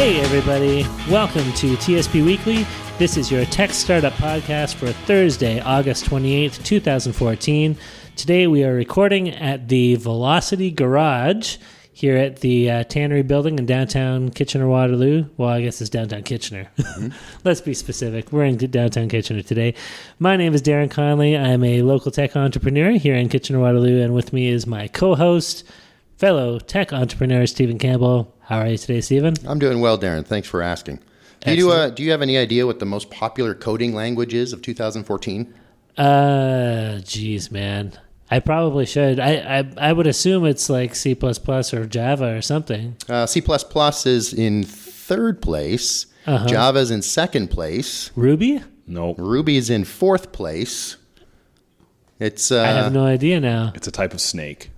Hey everybody, welcome to TSP Weekly. This is your tech startup podcast for Thursday, August 28th, 2014. Today we are recording at the Velocity Garage here at the Tannery Building in downtown Kitchener, Waterloo. Well, I guess it's downtown Kitchener. Let's be specific. We're in downtown Kitchener today. My name is Darren Conley. I'm a local tech entrepreneur here in Kitchener, Waterloo, and with me is my co-host, fellow tech entrepreneur, Stephen Campbell. How are you today, Stephen? I'm doing well, Darren. Thanks for asking. Do you have any idea what the most popular coding language is of 2014? Geez, man. I probably should. I would assume it's like C++ or Java or something. C++ is in third place. Java's in second place. Ruby? No. Ruby is in fourth place. It's I have no idea now. It's a type of snake.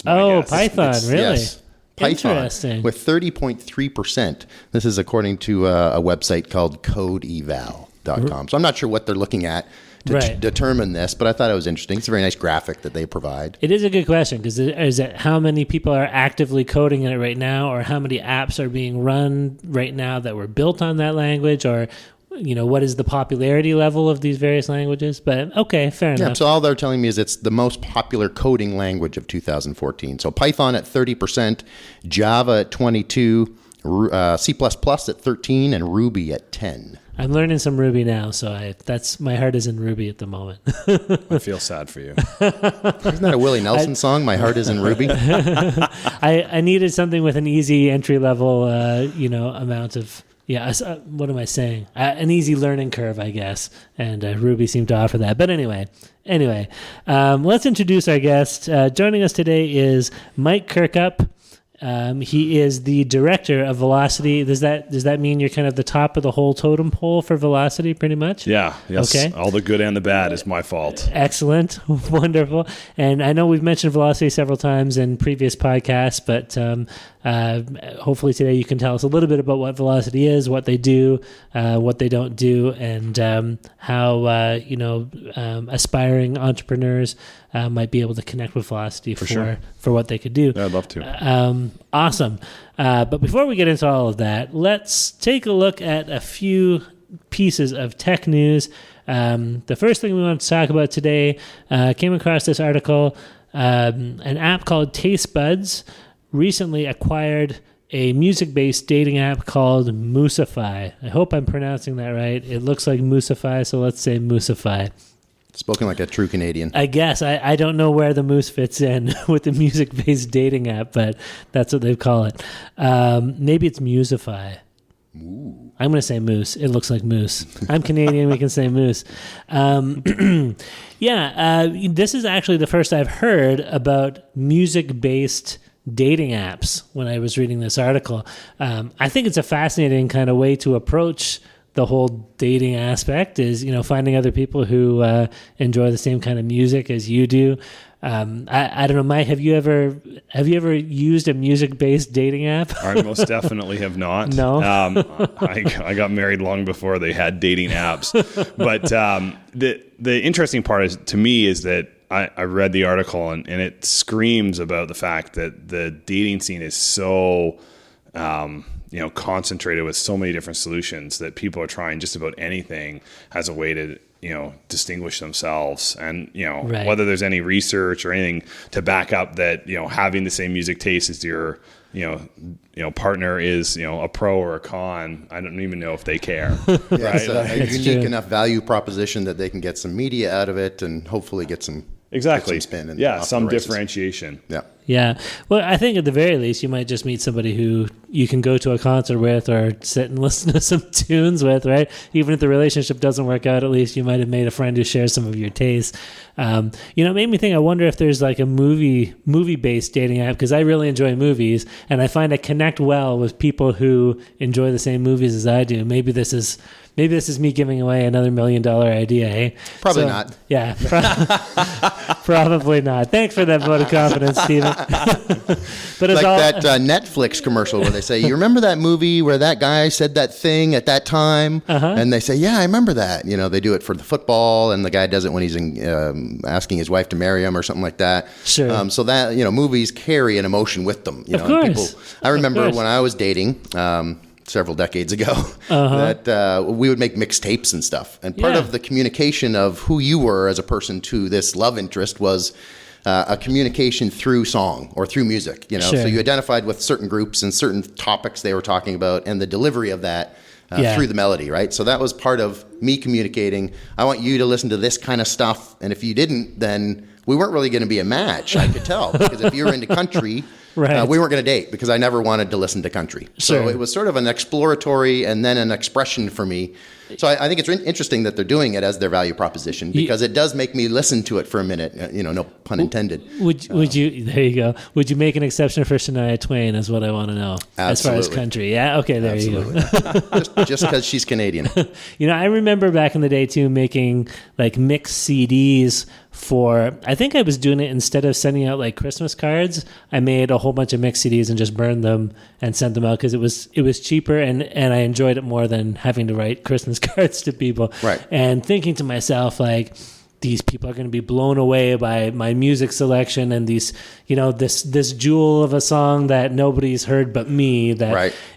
Python, really? Yes. Python, interesting. with 30.3%. This is according to a website called codeeval.com. So I'm not sure what they're looking at to determine this, but I thought it was interesting. It's a very nice graphic that they provide. It is a good question, because is it how many people are actively coding in it right now, or how many apps are being run right now that were built on that language, or what is the popularity level of these various languages? But okay, fair enough. So all they're telling me is it's the most popular coding language of 2014. So Python at 30%, Java at 22%, C++ at 13%, and Ruby at 10%. I'm learning some Ruby now, so my heart is in Ruby at the moment. I feel sad for you. Isn't that a Willie Nelson song? My heart is in Ruby. I needed something with an easy entry level, amount of. Yeah, what am I saying? An easy learning curve, I guess, and Ruby seemed to offer that. But anyway, let's introduce our guest. Joining us today is Mike Kirkup. He is the director of Velocity. Does that mean you're kind of the top of the whole totem pole for Velocity, pretty much? Yeah. Yes. Okay. All the good and the bad is my fault. Excellent. Wonderful. And I know we've mentioned Velocity several times in previous podcasts, but hopefully today you can tell us a little bit about what Velocity is, what they do, what they don't do, and how aspiring entrepreneurs might be able to connect with Velocity for what they could do. Yeah, I'd love to. Awesome. But before we get into all of that, let's take a look at a few pieces of tech news. The first thing we want to talk about today, came across this article. An app called Tastebuds recently acquired a music-based dating app called Moosify. I hope I'm pronouncing that right. It looks like Moosify, so let's say Moosify. Spoken like a true Canadian. I guess. I don't know where the moose fits in with the music-based dating app, but that's what they call it. Maybe it's Moosify. Ooh. I'm going to say moose. It looks like moose. I'm Canadian. We can say moose. This is actually the first I've heard about music-based dating apps when I was reading this article. I think it's a fascinating kind of way to approach the whole dating aspect, is finding other people who enjoy the same kind of music as you do. I don't know, Mike, have you ever used a music-based dating app? I most definitely have not. No. I got married long before they had dating apps. But the interesting part to me is that I read the article and it screams about the fact that the dating scene is so concentrated with so many different solutions that people are trying just about anything as a way to distinguish themselves. And whether there's any research or anything to back up that having the same music taste as your partner is a pro or a con, I don't even know if they care. It's a unique enough value proposition that they can get some media out of it and hopefully get some spin. And some differentiation. Yeah. Well, I think at the very least, you might just meet somebody who you can go to a concert with or sit and listen to some tunes with, right? Even if the relationship doesn't work out, at least you might have made a friend who shares some of your tastes. It made me think, I wonder if there's like a movie-based dating app, because I really enjoy movies, and I find I connect well with people who enjoy the same movies as I do. Maybe this is me giving away another $1 million idea, hey? Probably not. Yeah, probably not. Thanks for that vote of confidence, Stephen. But like that Netflix commercial where they say, you remember that movie where that guy said that thing at that time? And they say, yeah, I remember that. They do it for the football, and the guy does it when he's asking his wife to marry him or something like that. Sure. So that, movies carry an emotion with them. Of course. I remember when I was dating, several decades ago that we would make mixtapes and stuff. And part of the communication of who you were as a person to this love interest was a communication through song or through music. You know, so you identified with certain groups and certain topics they were talking about, and the delivery of that through the melody, right? So that was part of me communicating. I want you to listen to this kind of stuff, and if you didn't, then we weren't really going to be a match. I could tell, because if you were into country, we weren't going to date, because I never wanted to listen to country. So it was sort of an exploratory and then an expression for me. So I think it's interesting that they're doing it as their value proposition, because it does make me listen to it for a minute. You know, no pun intended. Would you? There you go. Would you make an exception for Shania Twain? Is what I want to know. Absolutely. As far as country, yeah. Okay, there you go. just because she's Canadian. You know, I remember back in the day too, making like mixed CDs for. I think I was doing it instead of sending out like Christmas cards. I made a whole bunch of mixed CDs and just burned them and sent them out, because it was cheaper, and I enjoyed it more than having to write Christmas cards to people. Right. And thinking to myself, like, these people are going to be blown away by my music selection and these, you know, this jewel of a song that nobody's heard but me.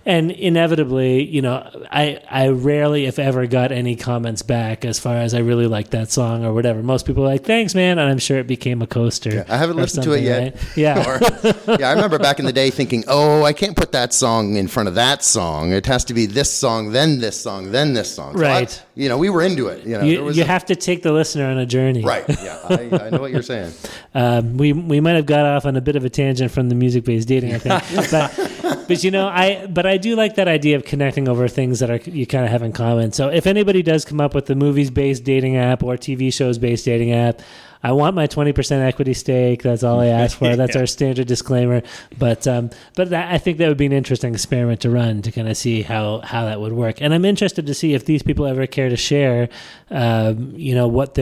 And inevitably, you know, I rarely, if ever, got any comments back as far as I really liked that song or whatever. Most people are like, thanks, man. And I'm sure it became a coaster. Yeah, I haven't listened to it yet. Right? Yeah. I remember back in the day thinking, I can't put that song in front of that song. It has to be this song, then this song, then this song. So right. we were into it. You know, you have to take the listener on a journy. Right. Yeah. I know what you're saying. We might have got off on a bit of a tangent from the music-based dating, I think. but you know, I do like that idea of connecting over things that you kind of have in common. So if anybody does come up with the movies-based dating app or TV shows-based dating app, I want my 20% equity stake. That's all I ask for. That's our standard disclaimer. But I think that would be an interesting experiment to run, to kind of see how that would work. And I'm interested to see if these people ever care to share, what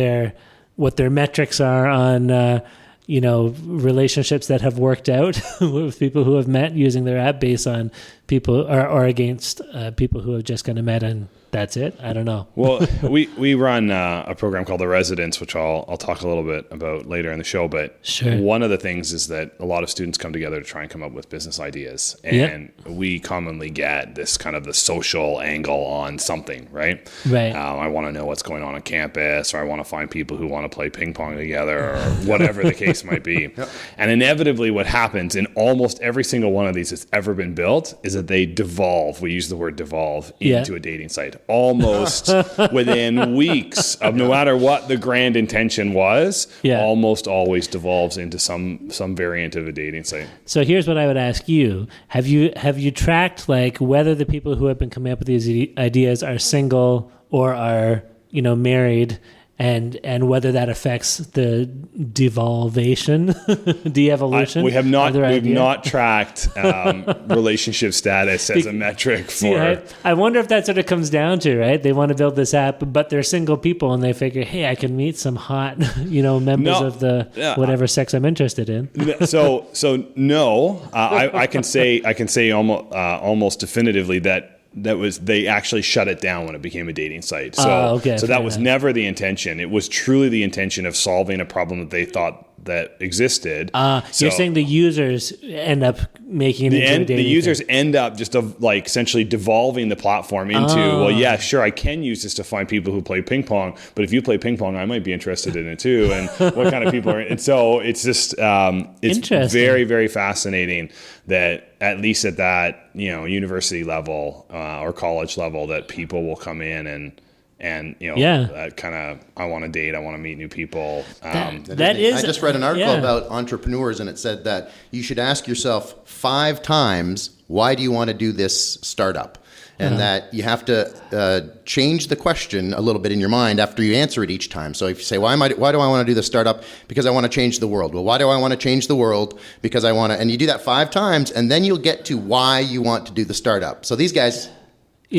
their metrics are on, relationships that have worked out with people who have met using their app, based on people or against people who have just kind of met and that's it. I don't know. Well, we run a program called The Residence, which I'll talk a little bit about later in the show. But one of the things is that a lot of students come together to try and come up with business ideas. And we commonly get this kind of the social angle on something, right? Right. I want to know what's going on campus, or I want to find people who want to play ping pong together, or whatever the case might be. And inevitably what happens in almost every single one of these that's ever been built is that they devolve. We use the word devolve into a dating site. Almost within weeks of, no matter what the grand intention was, almost always devolves into some variant of a dating site. So here's what I would ask you. Have you tracked like whether the people who have been coming up with these ideas are single or are, married, and whether that affects the devolution? We have not tracked relationship status as a metric for. I wonder if that sort of comes down to, right? They want to build this app, but they're single people, and they figure, hey, I can meet some hot, members of the whatever sex I'm interested in. So no, I can say almost definitively that they actually shut it down when it became a dating site. So that was never the intention. It was truly the intention of solving a problem that they thought that existed. You're saying the users end up making it into a dating the users thing. end up just essentially devolving the platform into, sure, I can use this to find people who play ping pong, but if you play ping pong, I might be interested in it too. And what kind of people are, and so it's just, it's very, very fascinating that at least at that, university level or college level, that people will come in and that kind of, I want to date, I want to meet new people. I just read an article about entrepreneurs, and it said that you should ask yourself 5 times, why do you want to do this startup? And that you have to change the question a little bit in your mind after you answer it each time. So if you say, why do I want to do this startup? Because I want to change the world. Well, why do I want to change the world? Because I want to, and you do that 5 times, and then you'll get to why you want to do the startup. So these guys,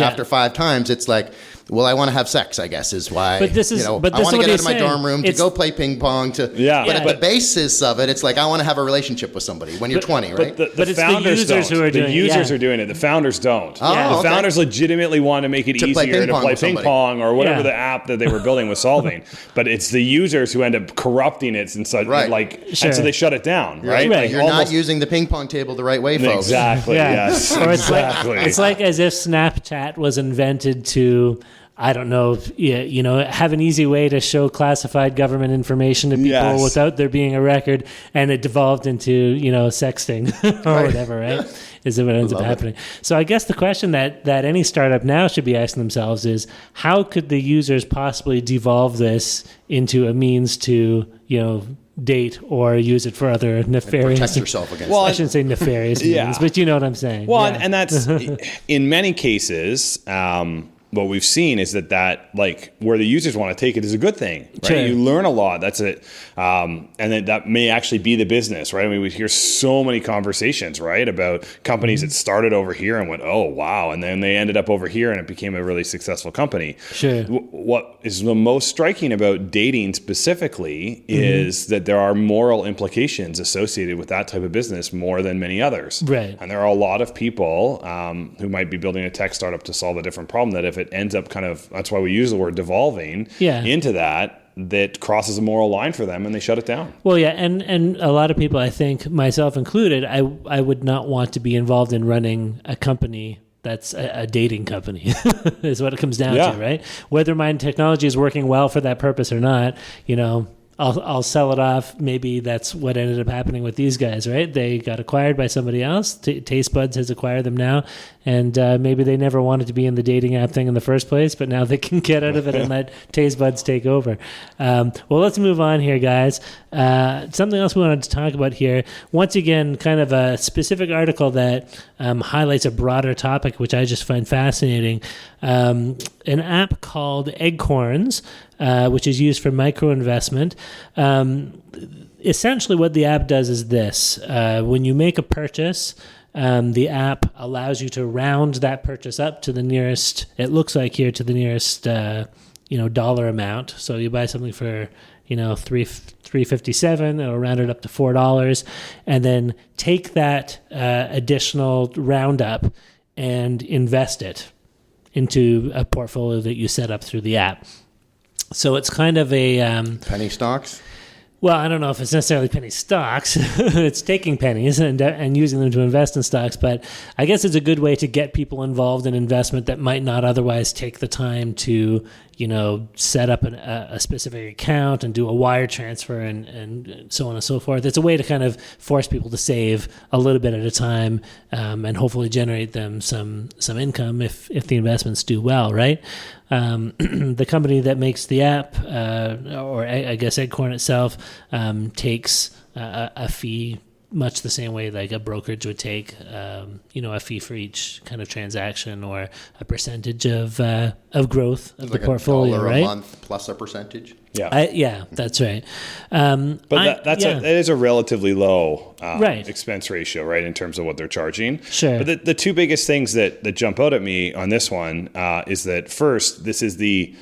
after 5 times, it's like, well, I want to have sex, I guess, is why. But this is, I but this want to is get what out of my he's dorm room to saying. go play ping pong. But at the basis of it, it's like I want to have a relationship with somebody when you're 20, right? But But it's the founders users don't. who are doing it. The users Yeah. are doing it. The founders don't. Oh, The founders legitimately want to make it To play easier ping to pong play with ping somebody. pong or whatever Yeah. the app that they were building was solving. But it's the users who end up corrupting it and such. Right. And so they shut it down, right? Right. You're not using the ping pong table the right way, folks. Exactly. Yeah. Yes. Or it's exactly. like, it's like as if Snapchat was invented to, I don't know, have an easy way to show classified government information to people without there being a record, and it devolved into, sexting or whatever, right? Is what ends up happening. So I guess the question that any startup now should be asking themselves is, how could the users possibly devolve this into a means to, date or use it for other nefarious... Protect yourself against I shouldn't say nefarious means, but you know what I'm saying. Well, Yeah. and that's in many cases. What we've seen is that like where the users want to take it is a good thing, right? Sure. You learn a lot. That's it, and then that may actually be the business, right? I mean, we hear so many conversations, right, about companies that started over here and went, oh wow, and then they ended up over here and it became a really successful company. Sure. What is the most striking about dating specifically is that there are moral implications associated with that type of business more than many others, Right. And there are a lot of people who might be building a tech startup to solve a different problem that if it ends up that's why we use the word devolving into that crosses a moral line for them and they shut it down. Well, yeah, and a lot of people, I think, myself included, I would not want to be involved in running a company that's a dating company is what it comes down to, right? Whether my technology is working well for that purpose or not, I'll sell it off. Maybe that's what ended up happening with these guys, right? They got acquired by somebody else. Tastebuds has acquired them now, and maybe they never wanted to be in the dating app thing in the first place, but now they can get out of it and let Tastebuds take over. Well, let's move on here, guys. Something else we wanted to talk about here. Once again, kind of a specific article that highlights a broader topic, which I just find fascinating. An app called Acorns, which is used for micro investment. Essentially what the app does is this. When you make a purchase, the app allows you to round that purchase up to the nearest, it looks like here, to the nearest dollar amount. So you buy something for $3.57, it'll round it up to $4, and then take that additional roundup and invest it into a portfolio that you set up through the app. So it's kind of a... penny stocks? Well, I don't know if it's necessarily penny stocks. It's taking pennies and using them to invest in stocks. But I guess it's a good way to get people involved in investment that might not otherwise take the time to, set up a specific account and do a wire transfer and so on and so forth. It's a way to kind of force people to save a little bit at a time and hopefully generate them some income if the investments do well, right? The company that makes the app, or I guess Acorn itself, takes a fee much the same way like a brokerage would take, a fee for each kind of transaction or a percentage of growth of the portfolio, $1 right? a month plus a percentage. Yeah, that's right. That is a relatively low right. expense ratio, right, in terms of what they're charging. Sure. But the two biggest things that jump out at me on this one is that first, this is the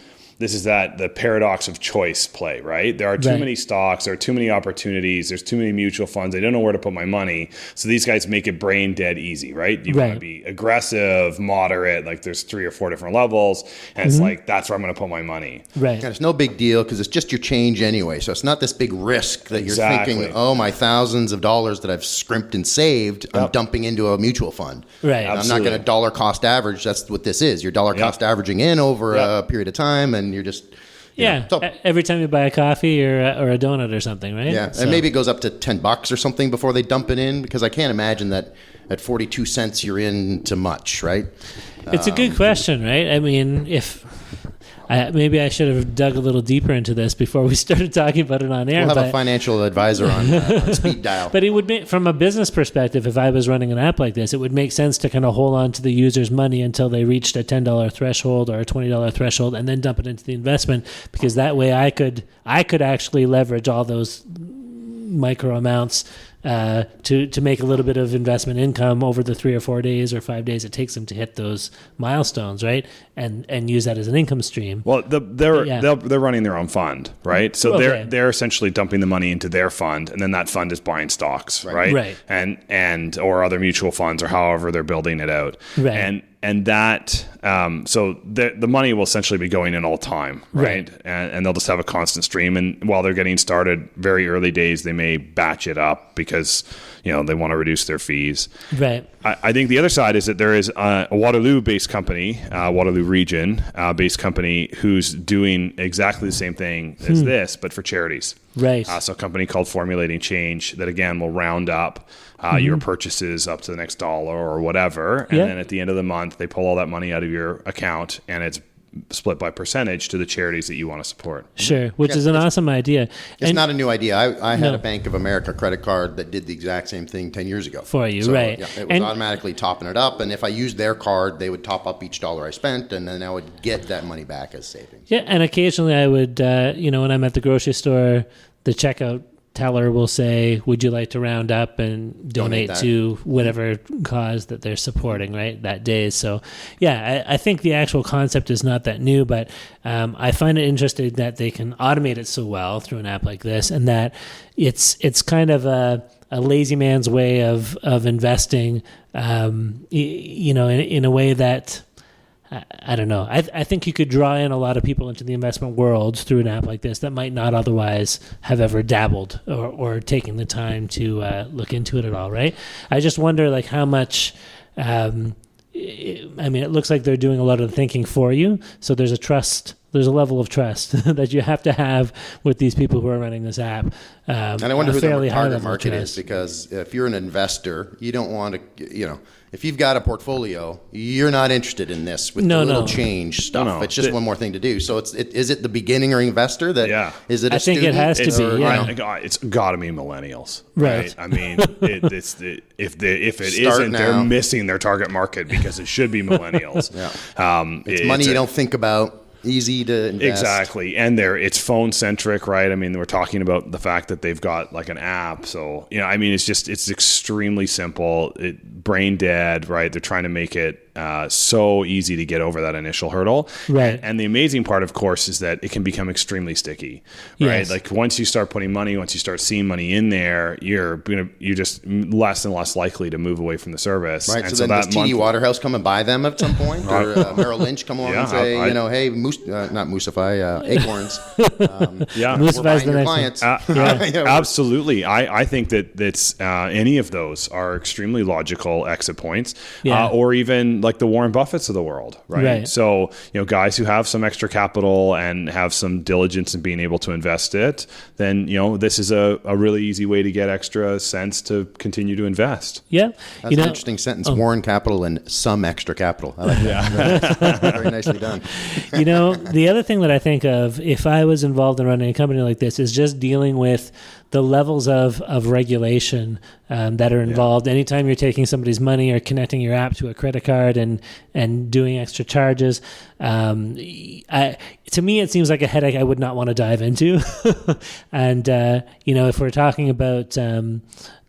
paradox of choice play, right? There are too many stocks, there are too many opportunities, there's too many mutual funds. I don't know where to put my money. So these guys make it brain dead easy, right? You want to be aggressive, moderate, like there's 3 or 4 different levels. And it's like, that's where I'm going to put my money. Right. And it's no big deal because it's just your change anyway. So it's not this big risk that you're thinking, oh, my thousands of dollars that I've scrimped and saved, I'm dumping into a mutual fund. Right. I'm not going to dollar cost average. That's what this is. You're dollar cost averaging in over a period of time, and you're just every time you buy a coffee or a donut or something, right? Yeah, and maybe it goes up to $10 or something before they dump it in, because I can't imagine that at 42 cents you're into much, right? It's a good question, right? I mean, maybe I should have dug a little deeper into this before we started talking about it on air. We'll have a financial advisor on speed dial. But it would make, from a business perspective, if I was running an app like this, it would make sense to kind of hold on to the user's money until they reached a $10 threshold or a $20 threshold, and then dump it into the investment, because that way I could actually leverage all those micro amounts to make a little bit of investment income over the 3 or 4 days or 5 days it takes them to hit those milestones, right? And use that as an income stream. Well, they're running their own fund, right? So they're essentially dumping the money into their fund, and then that fund is buying stocks, right? Right. And or other mutual funds, or however they're building it out, right? And that, so the money will essentially be going in all the time, right? And they'll just have a constant stream. And while they're getting started, very early days, they may batch it up because, they want to reduce their fees. Right. I think the other side is that there is a Waterloo-based company, Waterloo region-based company, who's doing exactly the same thing as this, but for charities. Right. So a company called Formulating Change that, again, will round up your purchases up to the next dollar or whatever. And then at the end of the month, they pull all that money out of your account, and it's split by percentage to the charities that you want to support. Sure, which is an awesome idea. It's not a new idea. I had a Bank of America credit card that did the exact same thing 10 years ago. For you, right. Yeah, it was automatically topping it up, and if I used their card, they would top up each dollar I spent, and then I would get that money back as savings. Yeah, and occasionally I would, when I'm at the grocery store, the checkout teller will say, would you like to round up and donate to whatever cause that they're supporting, right, that day. So, I think the actual concept is not that new, but I find it interesting that they can automate it so well through an app like this, and that it's kind of a lazy man's way of investing, in a way that, I don't know. I think you could draw in a lot of people into the investment world through an app like this that might not otherwise have ever dabbled or taken the time to look into it at all, right? I just wonder, like, how much. It looks like they're doing a lot of the thinking for you. So there's a level of trust that you have to have with these people who are running this app. And I wonder who the target market is, because if you're an investor, you don't want to, if you've got a portfolio, you're not interested in this with the little change stuff. No. It's just one more thing to do. So is it the beginner investor that is it? I think it has to be. It's got to be millennials, right? I mean, if it isn't, they're missing their target market, because it should be millennials. It's money you don't think about. Easy to invest. Exactly. And it's phone centric, right? I mean, we're talking about the fact that they've got like an app. So, it's extremely simple, brain dead, right? They're trying to make it so easy to get over that initial hurdle. Right. And the amazing part, of course, is that it can become extremely sticky, right? Yes. Like once you start putting money, once you start seeing money in there, you're just less and less likely to move away from the service. Right. And so then does TD Waterhouse come and buy them at some point? Or Merrill Lynch come along and say, hey, not Moosify, Acorns. Moosify's the next clients. Absolutely. I think that any of those are extremely logical exit points, or even like the Warren Buffetts of the world, right? So, guys who have some extra capital and have some diligence in being able to invest it, then, this is a really easy way to get extra cents to continue to invest. Yeah. That's an interesting sentence. Warren Capital and some extra capital. I like that. Very nicely done. The other thing that I think of, if I was involved in running a company like this, is just dealing with the levels of regulation that are involved. Anytime you're taking somebody's money or connecting your app to a credit card and doing extra charges, to me it seems like a headache I would not want to dive into. And if we're talking about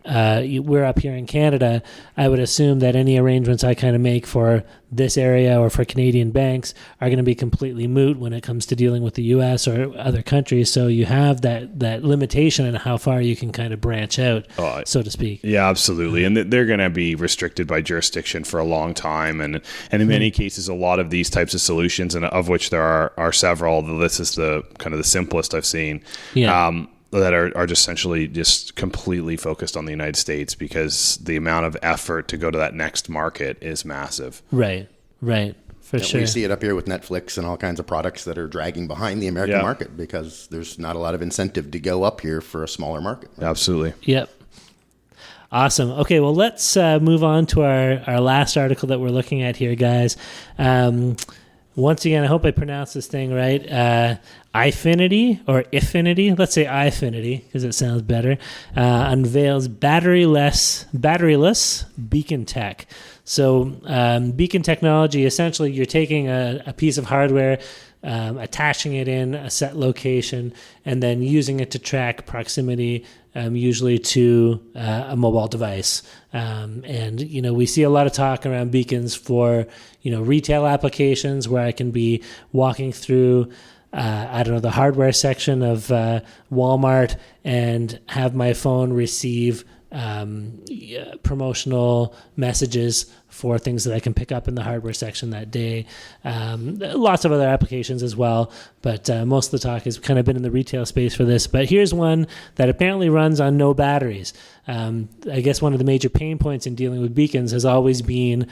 we're up here in Canada, I would assume that any arrangements I kind of make for this area or for Canadian banks are going to be completely moot when it comes to dealing with the U.S. or other countries. So you have that limitation in how far you can kind of branch out, so to speak. Yeah, absolutely. And they're going to be restricted by jurisdiction for a long time. And in many cases, a lot of these types of solutions, and of which there are several, this is the kind of the simplest I've seen. Yeah. That are just essentially just completely focused on the United States, because the amount of effort to go to that next market is massive. Right. For sure. We see it up here with Netflix and all kinds of products that are dragging behind the American market, because there's not a lot of incentive to go up here for a smaller market. Right? Absolutely. Yep. Awesome. Okay, well, let's move on to our last article that we're looking at here, guys. Once again, I hope I pronounced this thing right. Ifinity, or Ifinity, let's say Ifinity because it sounds better, unveils batteryless beacon tech. So beacon technology, essentially you're taking a piece of hardware, attaching it in a set location, and then using it to track proximity, usually to a mobile device. And, we see a lot of talk around beacons for, retail applications where I can be walking through the hardware section of Walmart and have my phone receive promotional messages for things that I can pick up in the hardware section that day. Lots of other applications as well, but most of the talk has kind of been in the retail space for this. But here's one that apparently runs on no batteries. I guess one of the major pain points in dealing with beacons has always been,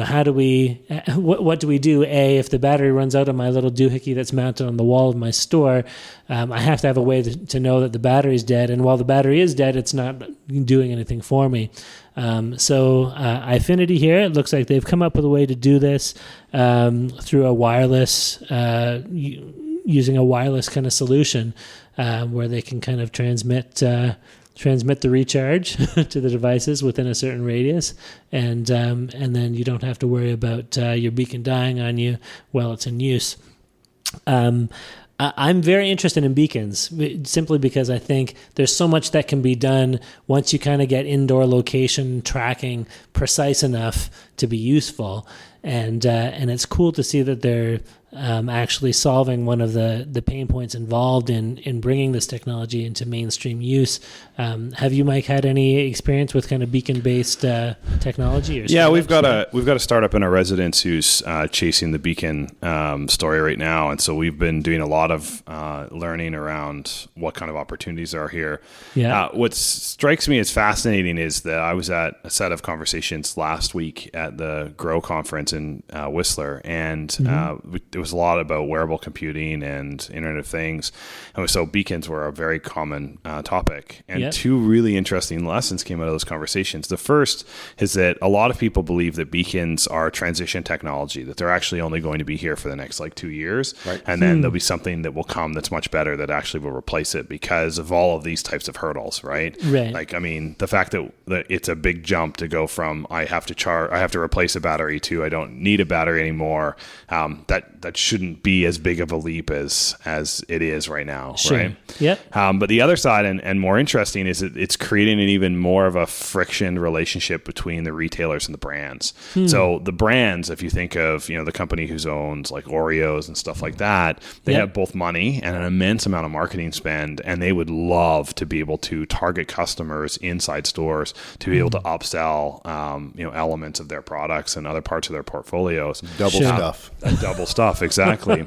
how do we, what do we do? If the battery runs out on my little doohickey that's mounted on the wall of my store, I have to have a way to know that the battery's dead. And while the battery is dead, it's not doing anything for me. So Ifinity here, it looks like they've come up with a way to do this through a wireless, using a wireless kind of solution where they can kind of transmit the recharge to the devices within a certain radius, and then you don't have to worry about your beacon dying on you while it's in use. I'm very interested in beacons simply because I think there's so much that can be done once you kind of get indoor location tracking precise enough to be useful. And it's cool to see that they're actually solving one of the pain points involved in bringing this technology into mainstream use. Have you, Mike, had any experience with kind of beacon-based technology? Yeah, we've got a startup in our residence who's chasing the beacon story right now, and so we've been doing a lot of learning around what kind of opportunities are here. Yeah. What strikes me as fascinating is that I was at a set of conversations last week at the Grow conference in Whistler, and it was a lot about wearable computing and Internet of Things, and so beacons were a very common topic. And two really interesting lessons came out of those conversations. The first is that a lot of people believe that beacons are transition technology, that they're actually only going to be here for the next 2 years, right. And then there'll be something that will come that's much better that actually will replace it because of all of these types of hurdles, right? The fact that it's a big jump to go from I have to replace a battery to I don't need a battery anymore. That shouldn't be as big of a leap as it is right now, right? Yep. But the other side and more interesting is that it's creating an even more of a friction relationship between the retailers and the brands. So the brands, if you think of the company who owns like Oreos and stuff like that, they have both money and an immense amount of marketing spend, and they would love to be able to target customers inside stores to be able to upsell elements of their products and other parts of their portfolios. Double stuff, exactly.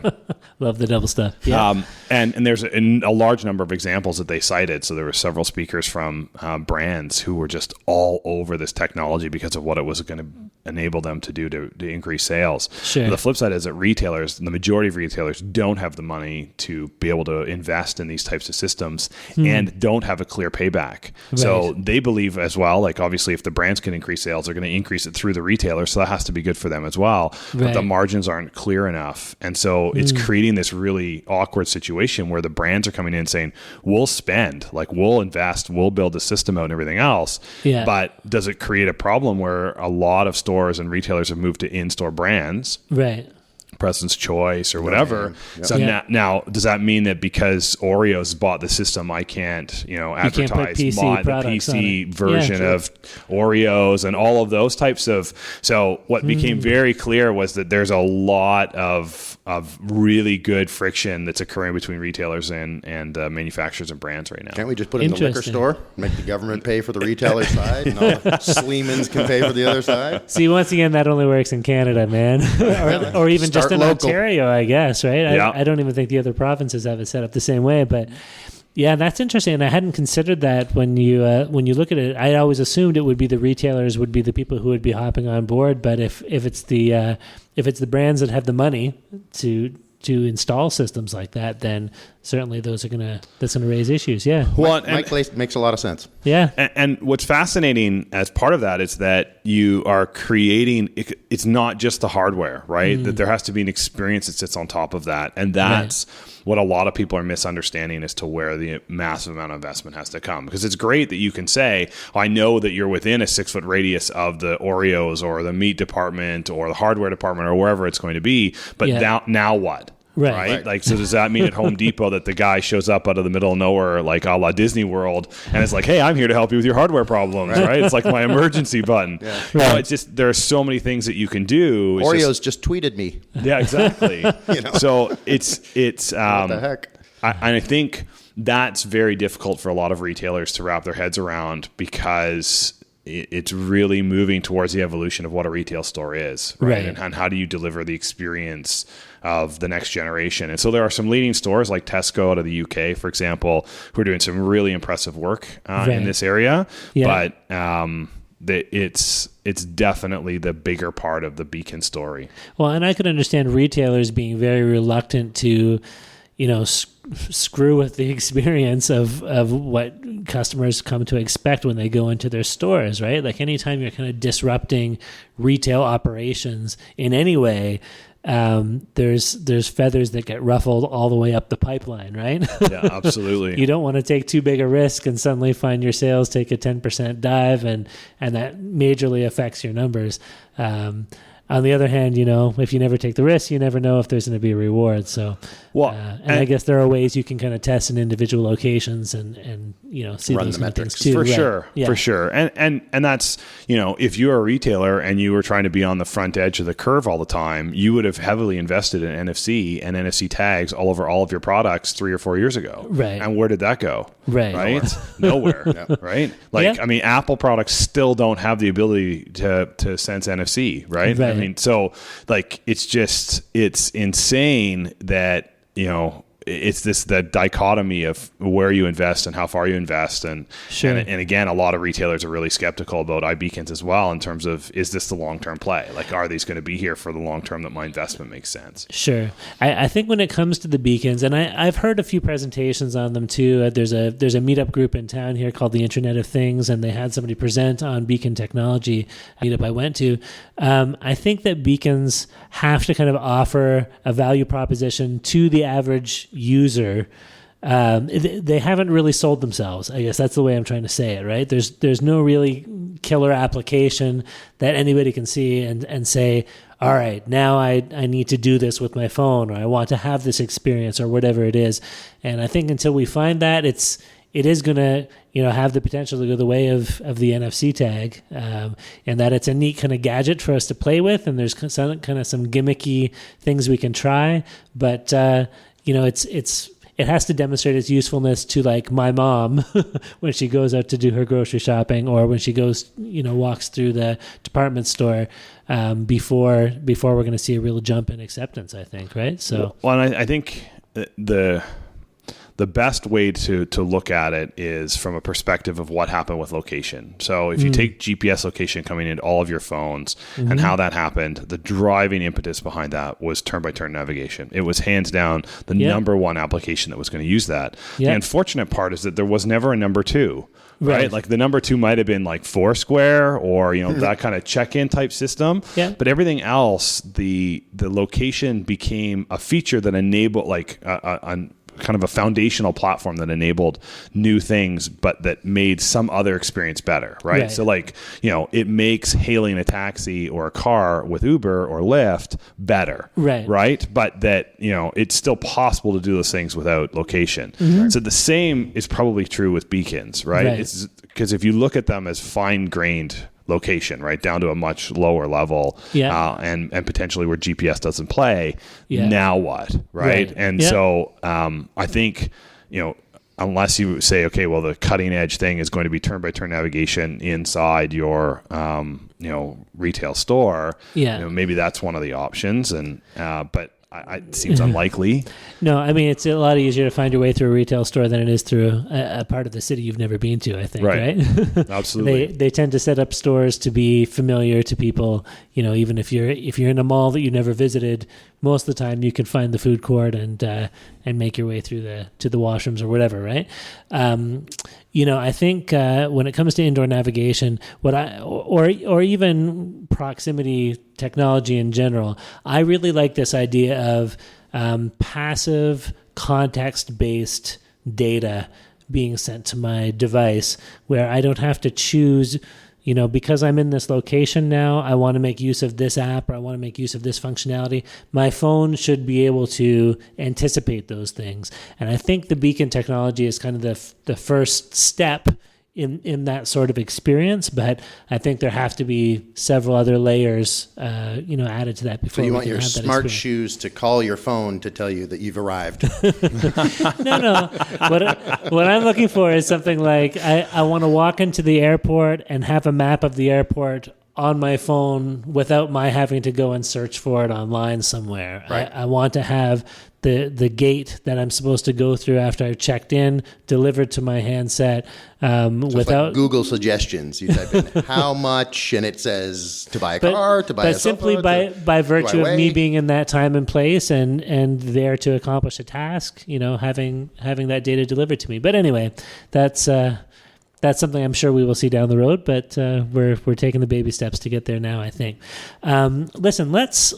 Love the double stuff. Yeah. And there's a large number of examples that they cited. So there were several speakers from brands who were just all over this technology because of what it was going to enable them to do to increase sales. Sure. The flip side is that retailers, the majority of retailers, don't have the money to be able to invest in these types of systems and don't have a clear payback. Right. So they believe as well, like obviously if the brands can increase sales, they're going to increase it through the retailer. So that has to be good for them as well. Right. But the margins aren't clear enough. And so it's creating this really awkward situation where the brands are coming in saying, we'll spend, we'll invest, we'll build the system out and everything else. Yeah. But does it create a problem where a lot of stores and retailers have moved to in-store brands? Right. President's Choice or whatever. So now, does that mean that because Oreos bought the system, I can't, advertise the PC version of Oreos and all of those types of? So what became very clear was that there's a lot of really good friction that's occurring between retailers and manufacturers and brands right now. Can't we just put it in the liquor store, make the government pay for the retailer side, and all the Sleemans can pay for the other side? See, once again, that only works in Canada, man, or even just in local. Ontario, I guess, right? I don't even think the other provinces have it set up the same way, but yeah, that's interesting. And I hadn't considered that when you look at it. I always assumed it would be the retailers would be the people who would be hopping on board, but if it's the brands that have the money to install systems like that, then certainly that's gonna raise issues. Yeah. Well, Mike makes a lot of sense. Yeah. And what's fascinating as part of that is that you are creating. It's not just the hardware, right? That there has to be an experience that sits on top of that, and that's what a lot of people are misunderstanding as to where the massive amount of investment has to come. Because it's great that you can say, I know that you're within a 6-foot radius of the Oreos or the meat department or the hardware department or wherever it's going to be, but now what? Right. Like, so does that mean at Home Depot that the guy shows up out of the middle of nowhere, like a la Disney World, and it's like, hey, I'm here to help you with your hardware problems, right? It's like my emergency button. Yeah. It's just, there are so many things that you can do. It's Oreos just tweeted me. Yeah, exactly. So it's what the heck? I think that's very difficult for a lot of retailers to wrap their heads around, because it's really moving towards the evolution of what a retail store is, right? And how do you deliver the experience of the next generation? And so there are some leading stores like Tesco out of the UK, for example, who are doing some really impressive work in this area. Yeah. But it's definitely the bigger part of the Beacon story. Well, and I could understand retailers being very reluctant to, screw with the experience of what customers come to expect when they go into their stores, right? Like anytime you're kind of disrupting retail operations in any way, there's feathers that get ruffled all the way up the pipeline, right? Yeah, absolutely. You don't want to take too big a risk and suddenly find your sales take a 10% dive, and that majorly affects your numbers. On the other hand, if you never take the risk, you never know if there's going to be a reward. So, and I guess there are ways you can kind of test in individual locations and see run those the metrics things too. For sure. And that's, if you're a retailer and you were trying to be on the front edge of the curve all the time, you would have heavily invested in NFC and NFC tags all over all of your products 3 or 4 years ago. Right. And where did that go? Right. Nowhere. Right. Like, I mean, Apple products still don't have the ability to sense NFC. Right. I mean, so like, it's insane that, it's the dichotomy of where you invest and how far you invest. And again, a lot of retailers are really skeptical about iBeacons as well, in terms of, is this the long-term play? Like, are these going to be here for the long term that my investment makes sense? Sure. I think when it comes to the beacons, and I've heard a few presentations on them too. There's a meetup group in town here called the Internet of Things, and they had somebody present on beacon technology meetup I went to. I think that beacons have to kind of offer a value proposition to the average user. They haven't really sold themselves. I guess that's the way I'm trying to say it, right? There's no really killer application that anybody can see and say, all right, now I need to do this with my phone, or I want to have this experience, or whatever it is. And I think until we find that, it is going to have the potential to go the way of the NFC tag, and that it's a neat kind of gadget for us to play with, and there's some gimmicky things we can try, but it has to demonstrate its usefulness to, like, my mom when she goes out to do her grocery shopping, or when she goes, walks through the department store, before we're going to see a real jump in acceptance, I think, right? So, well, and I think the best way to look at it is from a perspective of what happened with location. So if you take GPS location coming into all of your phones and how that happened, the driving impetus behind that was turn-by-turn navigation. It was hands down the number one application that was going to use that. The unfortunate part is that there was never a number two. Right. Like the number two might have been like Foursquare, or, that kind of check-in type system. Yeah. But everything else, the location became a feature that enabled, like kind of a foundational platform that enabled new things, but that made some other experience better, right? So like, it makes hailing a taxi or a car with Uber or Lyft better, right? But that, it's still possible to do those things without location. So the same is probably true with beacons, right? It's because if you look at them as fine-grained location, right, down to a much lower level, and potentially where GPS doesn't play, now what, right? And so I think, unless you say, okay, well, the cutting edge thing is going to be turn-by-turn navigation inside your retail store, maybe that's one of the options, and but it seems unlikely. No, I mean, it's a lot easier to find your way through a retail store than it is through a part of the city you've never been to, I think, right? Absolutely. They tend to set up stores to be familiar to people, even if you're in a mall that you never visited, most of the time you can find the food court and make your way through to the washrooms or whatever, right? I think when it comes to indoor navigation, or even proximity technology in general, I really like this idea of passive context-based data being sent to my device, where I don't have to choose, because I'm in this location now, I want to make use of this app, or I want to make use of this functionality. My phone should be able to anticipate those things. And I think the beacon technology is kind of the first step in that sort of experience, but I think there have to be several other layers, added to that before. So you want your smart shoes to call your phone to tell you that you've arrived? No. What I'm looking for is something like I want to walk into the airport and have a map of the airport on my phone without my having to go and search for it online somewhere. Right. I want to have the gate that I'm supposed to go through after I've checked in delivered to my handset without like Google suggestions. You type in how much, and it says to buy a car, to buy a sofa. But simply by virtue of me being in that time and place and there to accomplish a task, having that data delivered to me. But anyway, that's something I'm sure we will see down the road, but we're taking the baby steps to get there now, I think. Listen, let's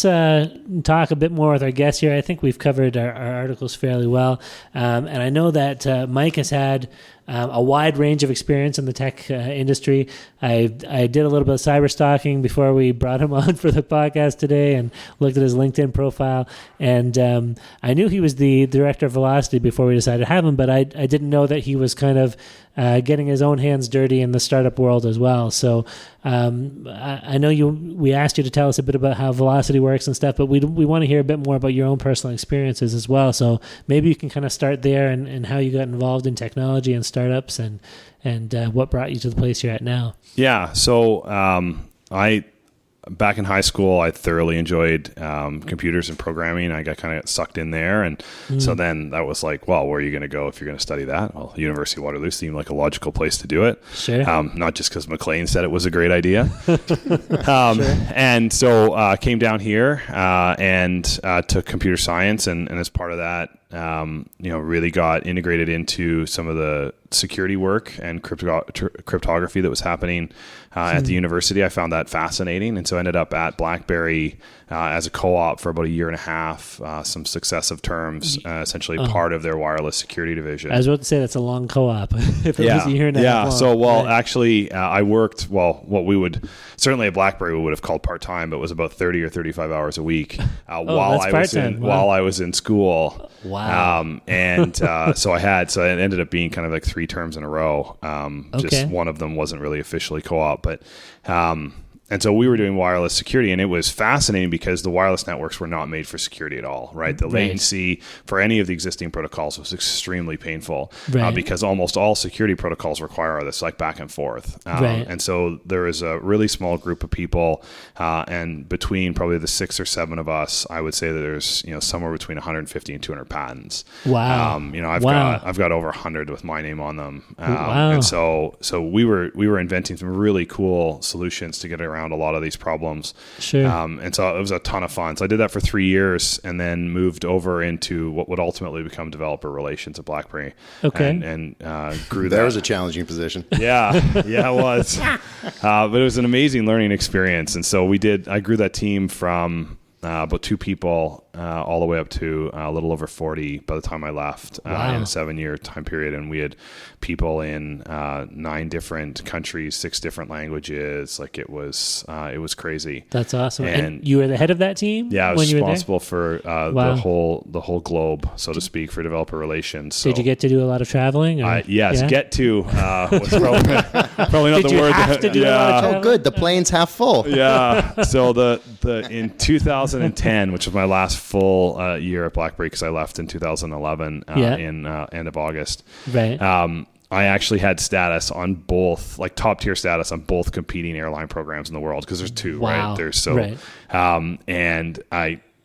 talk a bit more with our guests here. I think we've covered our articles fairly well, and I know that Mike has had a wide range of experience in the tech industry. I did a little bit of cyber stalking before we brought him on for the podcast today and looked at his LinkedIn profile. And I knew he was the director of Velocity before we decided to have him, but I didn't know that he was kind of getting his own hands dirty in the startup world as well. So I know we asked you to tell us a bit about how Velocity works and stuff, but we want to hear a bit more about your own personal experiences as well. So maybe you can kind of start there and how you got involved in technology and startups and what brought you to the place you're at now. Yeah. So back in high school, I thoroughly enjoyed computers and programming. I got kind of sucked in there. And so then that was like, well, where are you going to go if you're going to study that? Well, University of Waterloo seemed like a logical place to do it. Sure. Not just because McLean said it was a great idea. Sure. And so came down here and took computer science. And as part of that, really got integrated into some of the security work and cryptography that was happening at the university. I found that fascinating. And so I ended up at Blackberry as a co-op for about a year and a half, some successive terms, essentially part of their wireless security division. I was about to say that's a long co-op. If it was a year and a half long. So, actually, I worked, what we would, certainly at Blackberry, we would have called part-time, but it was about 30 or 35 hours a week while I was in school. Wow. So it ended up being kind of like 3 terms in a row. Just one of them wasn't really officially co-op, but and so we were doing wireless security, and it was fascinating because the wireless networks were not made for security at all, right? The latency for any of the existing protocols was extremely painful because almost all security protocols require this like back and forth. And so there is a really small group of people, and between probably the 6 or 7 of us, I would say that there's somewhere between 150 and 200 patents. Wow. I've got over 100 with my name on them. And so we were inventing some really cool solutions to get around a lot of these problems. Sure. And so it was a ton of fun. So I did that for 3 years and then moved over into what would ultimately become developer relations at Blackberry. Okay. And grew that. That was a challenging position. Yeah, it was. But it was an amazing learning experience. And so I grew that team from about 2 people all the way up to a little over 40 by the time I left in a 7-year time period. And we had people in 9 different countries, 6 different languages. Like it was crazy. That's awesome. And you were the head of that team? Yeah, I was responsible for the whole globe, so to speak, for developer relations. So, did you get to do a lot of traveling? Yes, get to was probably not the word. Did you have to do a lot of traveling? Oh, good. The plane's half full. Yeah. So in 2010, which was my last full year at Blackberry, because I left in 2011 in end of August. Right. I actually had status on both, like top tier status on both competing airline programs in the world, because there's 2, right?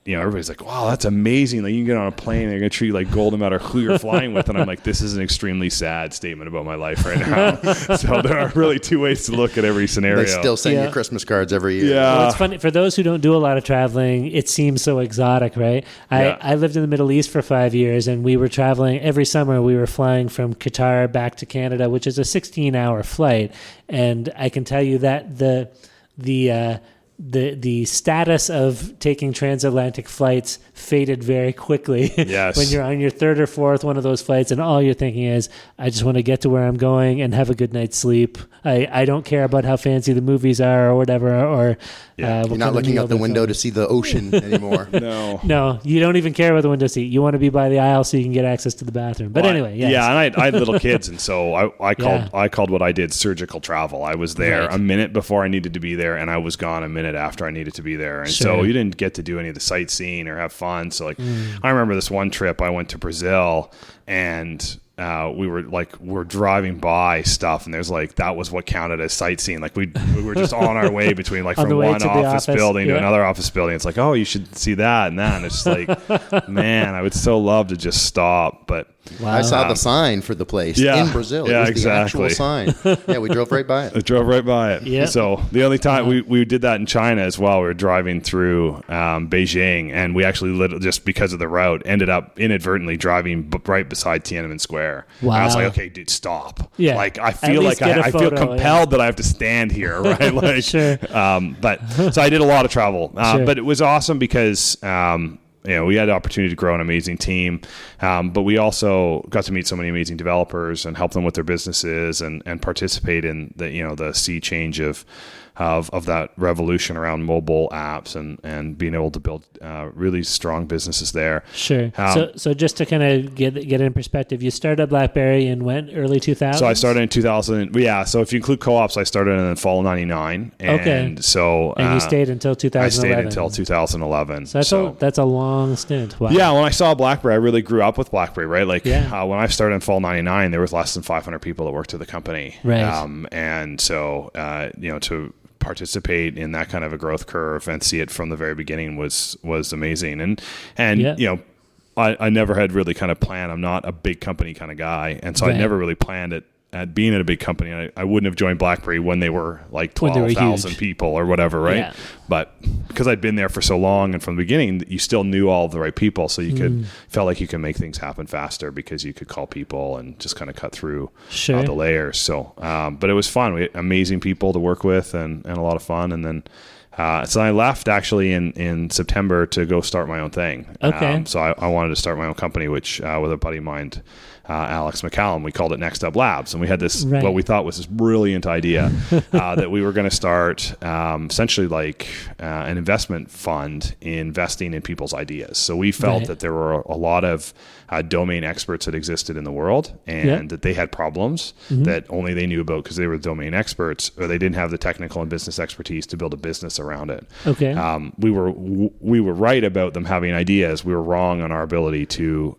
And everybody's like, wow, that's amazing. Like you can get on a plane and they're going to treat you like gold no matter who you're flying with. And I'm like, this is an extremely sad statement about my life right now. So there are really 2 ways to look at every scenario. They still send you Christmas cards every year. Yeah. Well, it's funny. For those who don't do a lot of traveling, it seems so exotic, right? I lived in the Middle East for 5 years, and we were traveling every summer. We were flying from Qatar back to Canada, which is a 16-hour flight. And I can tell you that the the status of taking transatlantic flights faded very quickly. Yes. When you're on your third or fourth one of those flights and all you're thinking is, I just want to get to where I'm going and have a good night's sleep. I don't care about how fancy the movies are or whatever. Or you're not looking out the window to see the ocean anymore. No, you don't even care about the window seat. You want to be by the aisle so you can get access to the bathroom. But anyway, yes. Yeah, and I had little kids, and so I called what I did surgical travel. I was there a minute before I needed to be there, and I was gone a minute after I needed to be there. And so you didn't get to do any of the sightseeing or have fun. So I remember this one trip I went to Brazil, and we're driving by stuff, and there's that was what counted as sightseeing. We were just on our way between from one office building to another office building. It's oh, you should see that and that. And it's man, I would so love to just stop, but wow. I saw the sign for the place in Brazil. Yeah, it was the actual sign. Yeah, we drove right by it. I drove right by it. Yep. So the only time we did that in China as well, we were driving through Beijing, and we actually just because of the route ended up inadvertently driving right beside Tiananmen Square. Wow. And I was okay, dude, stop. Yeah. I feel I feel compelled that I have to stand here, right? Sure. But so I did a lot of travel, but it was awesome because we had the opportunity to grow an amazing team, but we also got to meet so many amazing developers and help them with their businesses and participate in the sea change of that revolution around mobile apps and being able to build really strong businesses there. Sure. So just to kind of get it in perspective, you started Blackberry in when? Early 2000s? So I started in 2000. Yeah. So if you include co-ops, I started in the fall of 99. And so... And you stayed until 2011? I stayed until 2011. So that's a long stint. Wow. Yeah. When I saw Blackberry, I really grew up with Blackberry, right? When I started in fall 99, there was less than 500 people that worked at the company. Right. And so, to participate in that kind of a growth curve and see it from the very beginning was amazing. And I never had really kind of planned. I'm not a big company kind of guy. And so I never really planned at being at a big company. I wouldn't have joined Blackberry when they were 12,000 people or whatever, right? Yeah. But because I'd been there for so long and from the beginning, you still knew all of the right people. So you felt like you could make things happen faster because you could call people and just kind of cut through the layers. So, but it was fun. We had amazing people to work with and a lot of fun. And then, so I left actually in September to go start my own thing. Okay. So I wanted to start my own company, which with a buddy of mine, Alex McCallum, we called it Next Up Labs. And we had this, what we thought was this brilliant idea that we were going to start essentially an investment fund investing in people's ideas. So we felt that there were a lot of domain experts that existed in the world and that they had problems that only they knew about because they were domain experts, or they didn't have the technical and business expertise to build a business around it. Okay. We were right about them having ideas. We were wrong on our ability to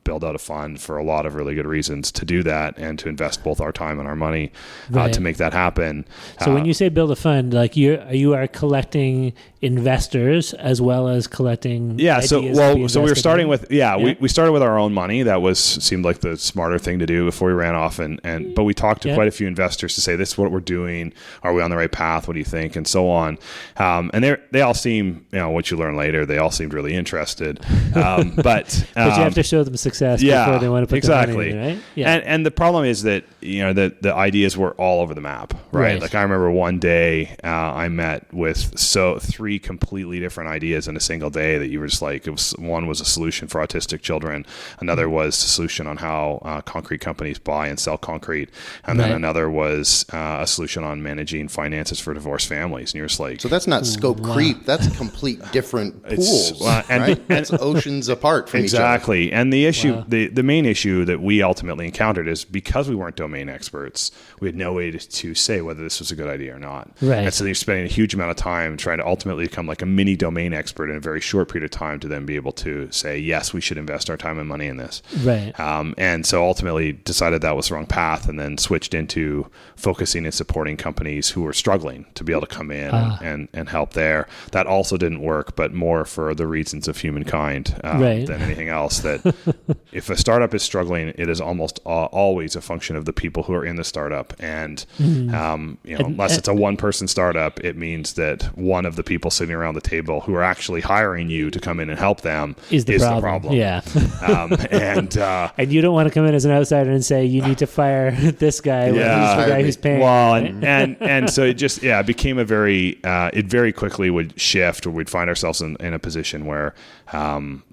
build out a fund for a lot of really good reasons to do that and to invest both our time and our money to make that happen. So when you say build a fund, you are collecting investors as well as collecting ideas. So we were starting with we started with our own money. That seemed like the smarter thing to do before we ran off but we talked to quite a few investors to say, this is what we're doing. Are we on the right path? What do you think? And so on. And they all seem, what you learn later, they all seemed really interested. But you have to show them success before they want to put the money in, right? Yeah. And the problem is that the ideas were all over the map, right? I remember one day I met with 3 completely different ideas in a single day that you were just one was a solution for autistic children, another was a solution on how concrete companies buy and sell concrete, and then another was a solution on managing finances for divorced families. And you're just so that's not scope creep, that's complete different pools, right? That's oceans apart from each other. Exactly. And the issue, the main issue that we ultimately encountered is because we weren't domain experts, we had no way to say whether this was a good idea or not. Right. And so you're spending a huge amount of time trying to ultimately become a mini domain expert in a very short period of time to then be able to say, yes, we should invest our time and money in this. Right. And so ultimately decided that was the wrong path, and then switched into focusing and supporting companies who were struggling to be able to come in and help there. That also didn't work, but more for the reasons of humankind than anything else. That if a startup is struggling struggling, it is almost always a function of the people who are in the startup. And, unless it's a one-person startup, it means that one of the people sitting around the table who are actually hiring you to come in and help them is the problem. Yeah. And you don't want to come in as an outsider and say, you need to fire this guy. He's the guy who's paying. Well, and so it just, it became it very quickly would shift, or we'd find ourselves in a position where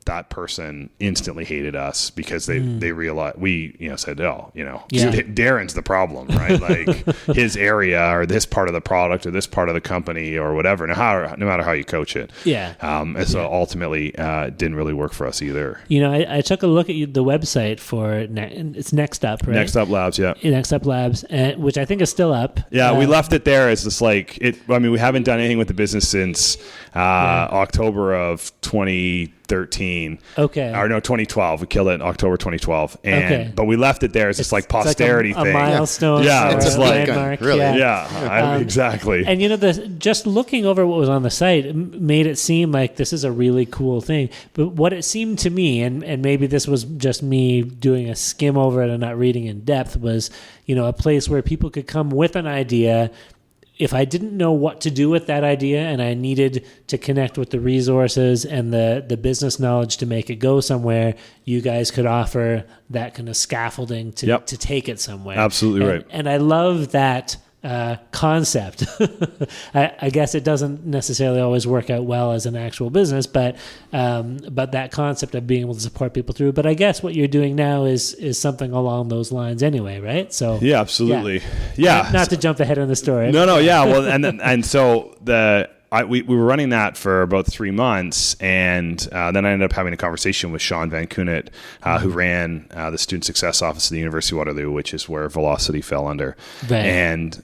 that person instantly hated us because they realized we said, Darren's the problem, right? Like his area or this part of the product or this part of the company or whatever. No matter how you coach it. Yeah. And so ultimately didn't really work for us either. I took a look at the website for it's Next Up, right? Next Up Labs, yeah. Next Up Labs, which I think is still up. Yeah, we left it there as just like it. I mean, we haven't done anything with the business since October of 2013. Okay. Or no, 2012. We killed it in October 2012. But we left it there as this like posterity like thing. A milestone. Yeah, it's a like landmark. really. Yeah, exactly. And just looking over what was on the site made it seem like this is a really cool thing. But what it seemed to me, and maybe this was just me doing a skim over it and not reading in depth, was a place where people could come with an idea. If I didn't know what to do with that idea and I needed to connect with the resources and the business knowledge to make it go somewhere, you guys could offer that kind of scaffolding to take it somewhere. Absolutely right. And I love that concept. I guess it doesn't necessarily always work out well as an actual business, but that concept of being able to support people through. But I guess what you're doing now is something along those lines anyway, right? So yeah, absolutely. Yeah. Not to jump ahead on the story. No. Yeah. Well, and so we were running that for about 3 months, and then I ended up having a conversation with Sean Van Koenet, who ran the Student Success Office at the University of Waterloo, which is where Velocity fell under. Right. And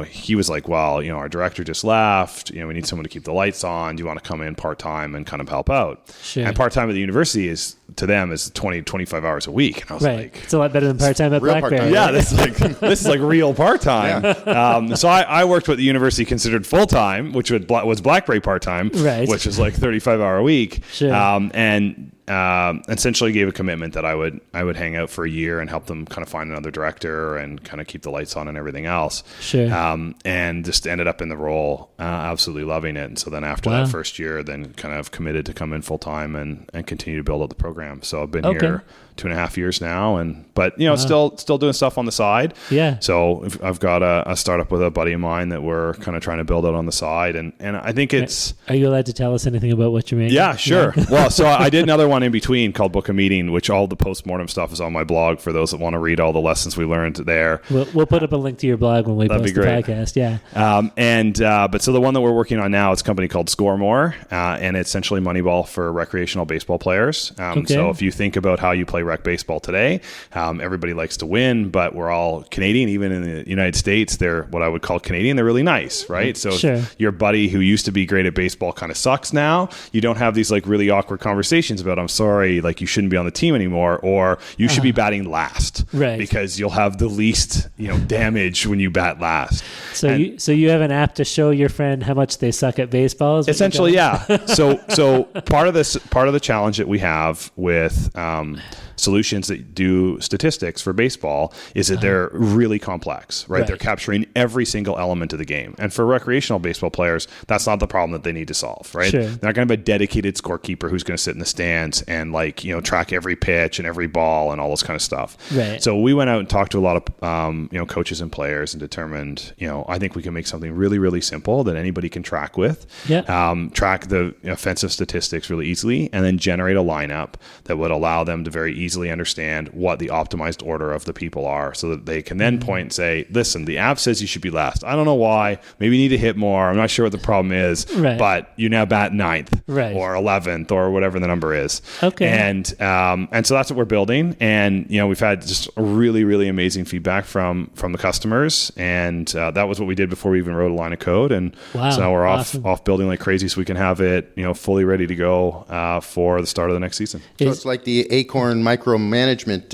he was like, well, our director just left. We need someone to keep the lights on. Do you want to come in part-time and kind of help out? Sure. And part-time at the university is 20-25 hours a week. And I was like, it's a lot better than part-time at Blackberry. Part-time. Yeah, this is like real part-time. Yeah. So I worked what the university considered full-time, which was Blackberry part-time, right, which is like 35-hour a week. Sure. And essentially gave a commitment that I would hang out for a year and help them kind of find another director and kind of keep the lights on and everything else. Sure. And just ended up in the role, absolutely loving it. And so then after that first year, then kind of committed to come in full time and continue to build out the program. So I've been here 2.5 years now, but still doing stuff on the side. Yeah. So I've got a startup with a buddy of mine that we're kind of trying to build out on the side, and I think it's. Are you allowed to tell us anything about what you're making? Yeah, sure. Yeah. Well, so I did another one in between called Book a Meeting, which all the postmortem stuff is on my blog for those that want to read all the lessons we learned there. We'll put up a link to your blog when we post the podcast. Yeah. But so the one that we're working on now, it's a company called Score More, and it's essentially Moneyball for recreational baseball players. So if you think about how you play rec baseball today, everybody likes to win, but we're all Canadian. Even in the United States, they're what I would call Canadian. They're really nice, right? So if your buddy who used to be great at baseball kind of sucks now, you don't have these like really awkward conversations about, I'm sorry, like you shouldn't be on the team anymore, or you should be batting last, right? Because you'll have the least damage when you bat last. So you have an app to show your friend how much they suck at baseball? Essentially, yeah. So part of the challenge that we have with solutions that do statistics for baseball is that they're really complex, right? They're capturing every single element of the game. And for recreational baseball players, that's not the problem that they need to solve, right? Sure. They're not going to have a dedicated scorekeeper who's going to sit in the stands and track every pitch and every ball and all this kind of stuff. Right. So we went out and talked to a lot of coaches and players and determined, I think we can make something really, really simple that anybody can track with. Yeah. Track the offensive statistics really easily, and then generate a lineup that would allow them to very easily understand what the optimized order of the people are, so that they can then point and say, listen, the app says you should be last. I don't know why. Maybe you need to hit more. I'm not sure what the problem is, but you now bat 9th or 11th or whatever the number is. Okay. And so that's what we're building. And, we've had just really, really amazing feedback from the customers. And that was what we did before we even wrote a line of code. And so now we're off building like crazy so we can have it, fully ready to go for the start of the next season. So it's like the Acorn micromanagement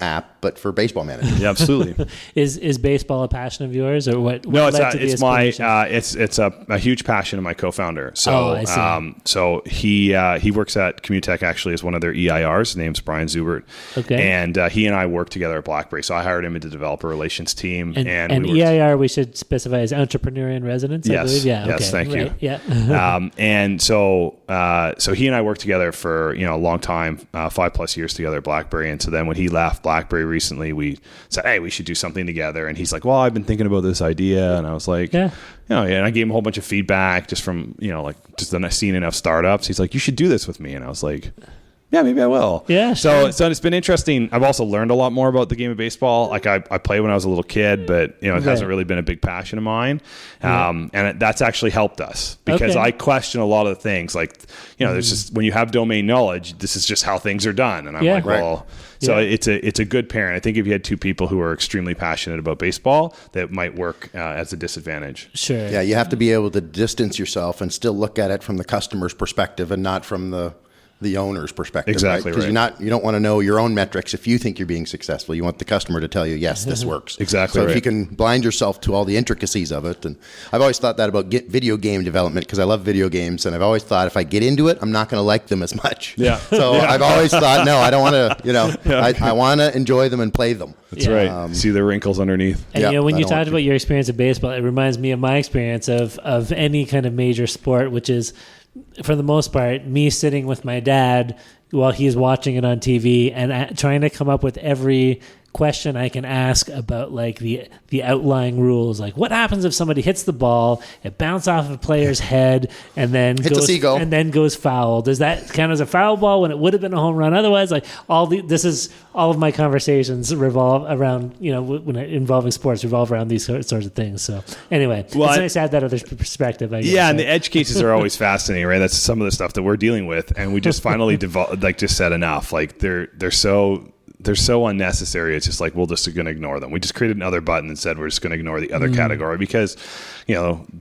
app, but for baseball management. Yeah, absolutely. Is baseball a passion of yours, or what? No, led to the it's a huge passion of my co-founder. So, I see. So he works at Commutech actually as one of their EIRs. His name's Brian Zubert. Okay. And he and I worked together at Blackberry. So I hired him into the developer relations team. And EIR, we should specify, as entrepreneur in residence, I believe. Yeah. Yes, okay. thank you. Yeah. And so he and I worked together for a long time, 5+ years together at Blackberry. And so then when he left Blackberry recently, we said, hey, we should do something together. And he's like, well, I've been thinking about this idea. And I was like, and I gave him a whole bunch of feedback just from, just seeing enough startups. He's like, you should do this with me. And I was like, yeah, maybe I will. Yeah. So it's been interesting. I've also learned a lot more about the game of baseball. Like I played when I was a little kid, but it hasn't really been a big passion of mine. And that's actually helped us because I question a lot of the things. Like, there's just, when you have domain knowledge, this is just how things are done. And I'm like, well, so it's a good pairing. I think if you had two people who are extremely passionate about baseball, that might work as a disadvantage. Sure. Yeah, you have to be able to distance yourself and still look at it from the customer's perspective and not from the owner's perspective. Exactly, right? Because you don't want to know your own metrics if you think you're being successful. You want the customer to tell you, yes, this works. Exactly. So if you can blind yourself to all the intricacies of it, and I've always thought that about video game development because I love video games, and I've always thought if I get into it, I'm not going to like them as much. Yeah. So I've always thought, no, I don't want to. I want to enjoy them and play them. That's right. See the wrinkles underneath. And when you talked about your experience of baseball, it reminds me of my experience of any kind of major sport, which is, for the most part, me sitting with my dad while he's watching it on TV and trying to come up with every question I can ask about like the outlying rules. Like, what happens if somebody hits the ball, it bounces off a player's head, and then goes foul? Does that count as a foul ball when it would have been a home run otherwise? Like all of my conversations revolve around when involving sports revolve around these sorts of things. So anyway, it's nice to have that other perspective. I guess, and the edge cases are always fascinating, right? That's some of the stuff that we're dealing with, and we just finally just said enough. Like they're so unnecessary. It's just like, we're just going to ignore them. We just created another button and said we're just going to ignore the other category because,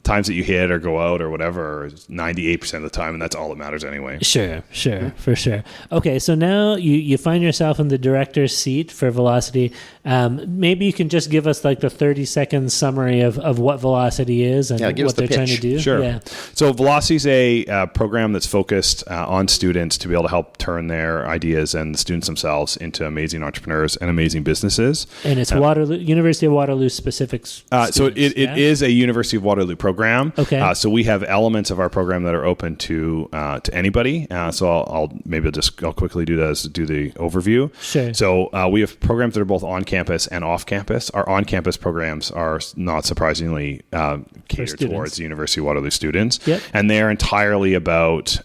times that you hit or go out or whatever is 98% of the time, and that's all that matters anyway. Sure, for sure. Okay, so now you find yourself in the director's seat for Velocity. Maybe you can just give us like the 30-second summary of what Velocity is and what they're trying to do. Sure. Yeah. So Velocity is a program that's focused on students to be able to help turn their ideas and the students themselves into amazing entrepreneurs and amazing businesses. And it's Waterloo, University of Waterloo specific students, so it is a University of Waterloo program. Okay. So we have elements of our program that are open to anybody. So I'll quickly do the overview. Sure. So we have programs that are both on campus and off campus. Our on campus programs are not surprisingly catered towards the University of Waterloo students. Yep. And they're entirely about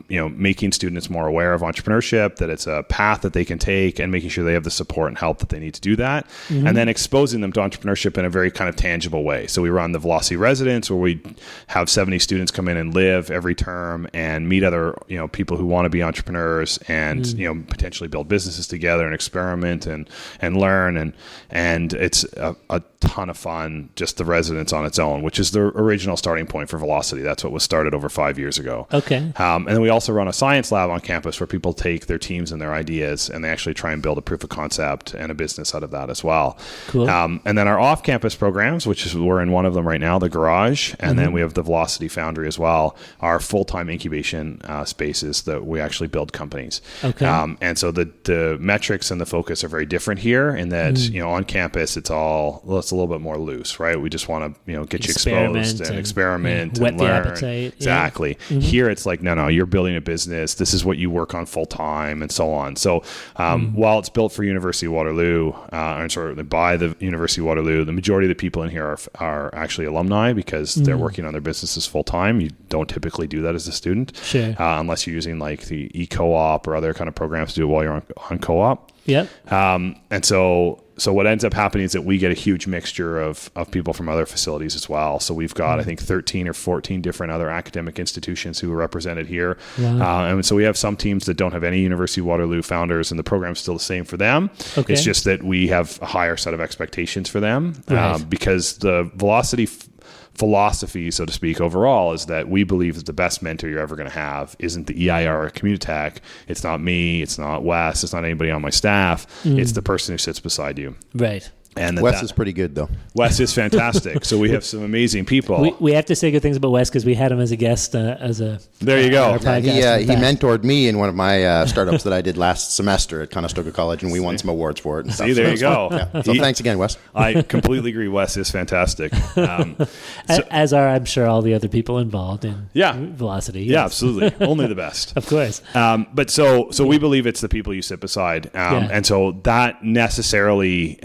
making students more aware of entrepreneurship, that it's a path that they can take, and making sure they have the support and help that they need to do that. And then exposing them to entrepreneurship in a very kind of tangible way. So we run the Velocity Residence, where we have 70 students come in and live every term and meet other people who want to be entrepreneurs and potentially build businesses together and experiment and learn, and it's a ton of fun, just the residence on its own, which is the original starting point for Velocity. That's what was started over 5 years ago. Okay. And then we also run a science lab on campus where people take their teams and their ideas and they actually try and build a proof of concept and a business out of that as well. Cool. And then our off-campus programs, which is, we're in one of them right now, the Garage, and then we have the Velocity Foundry as well, are full-time incubation spaces that we actually build companies. Okay. And so the metrics and the focus are very different here in that, on campus, it's a little bit more loose, right? We just want to, get you exposed and experiment whet and learn. the appetite. Exactly. Yeah. Here it's like, no, you're building a business. This is what you work on full time and so on. So while it's built for University of Waterloo, by the University of Waterloo, the majority of the people in here are actually alumni because they're working on their businesses full time. You don't typically do that as a student, sure, unless you're using like the e-co-op or other kind of programs to do it while you're on co-op. Yep. And so what ends up happening is that we get a huge mixture of people from other facilities as well. So we've got, I think, 13 or 14 different other academic institutions who are represented here. Wow. And so we have some teams that don't have any University of Waterloo founders, and the program's still the same for them. Okay. It's just that we have a higher set of expectations for them, right, because the Velocity philosophy, so to speak, overall is that we believe that the best mentor you're ever going to have isn't the EIR or Communitech. It's not me. It's not Wes. It's not anybody on my staff. It's the person who sits beside you. Right. And Wes is pretty good, though. Wes is fantastic. So we have some amazing people. We have to say good things about Wes because we had him as a guest There you go. Yeah, he mentored me in one of my startups that I did last semester at Conestoga College, and we won some awards for it. And stuff. See, there you go. Yeah. So thanks again, Wes. I completely agree. Wes is fantastic. As are, I'm sure, all the other people involved in Velocity. Yeah, absolutely. Only the best. Of course. But so we believe it's the people you sit beside. And so that necessarily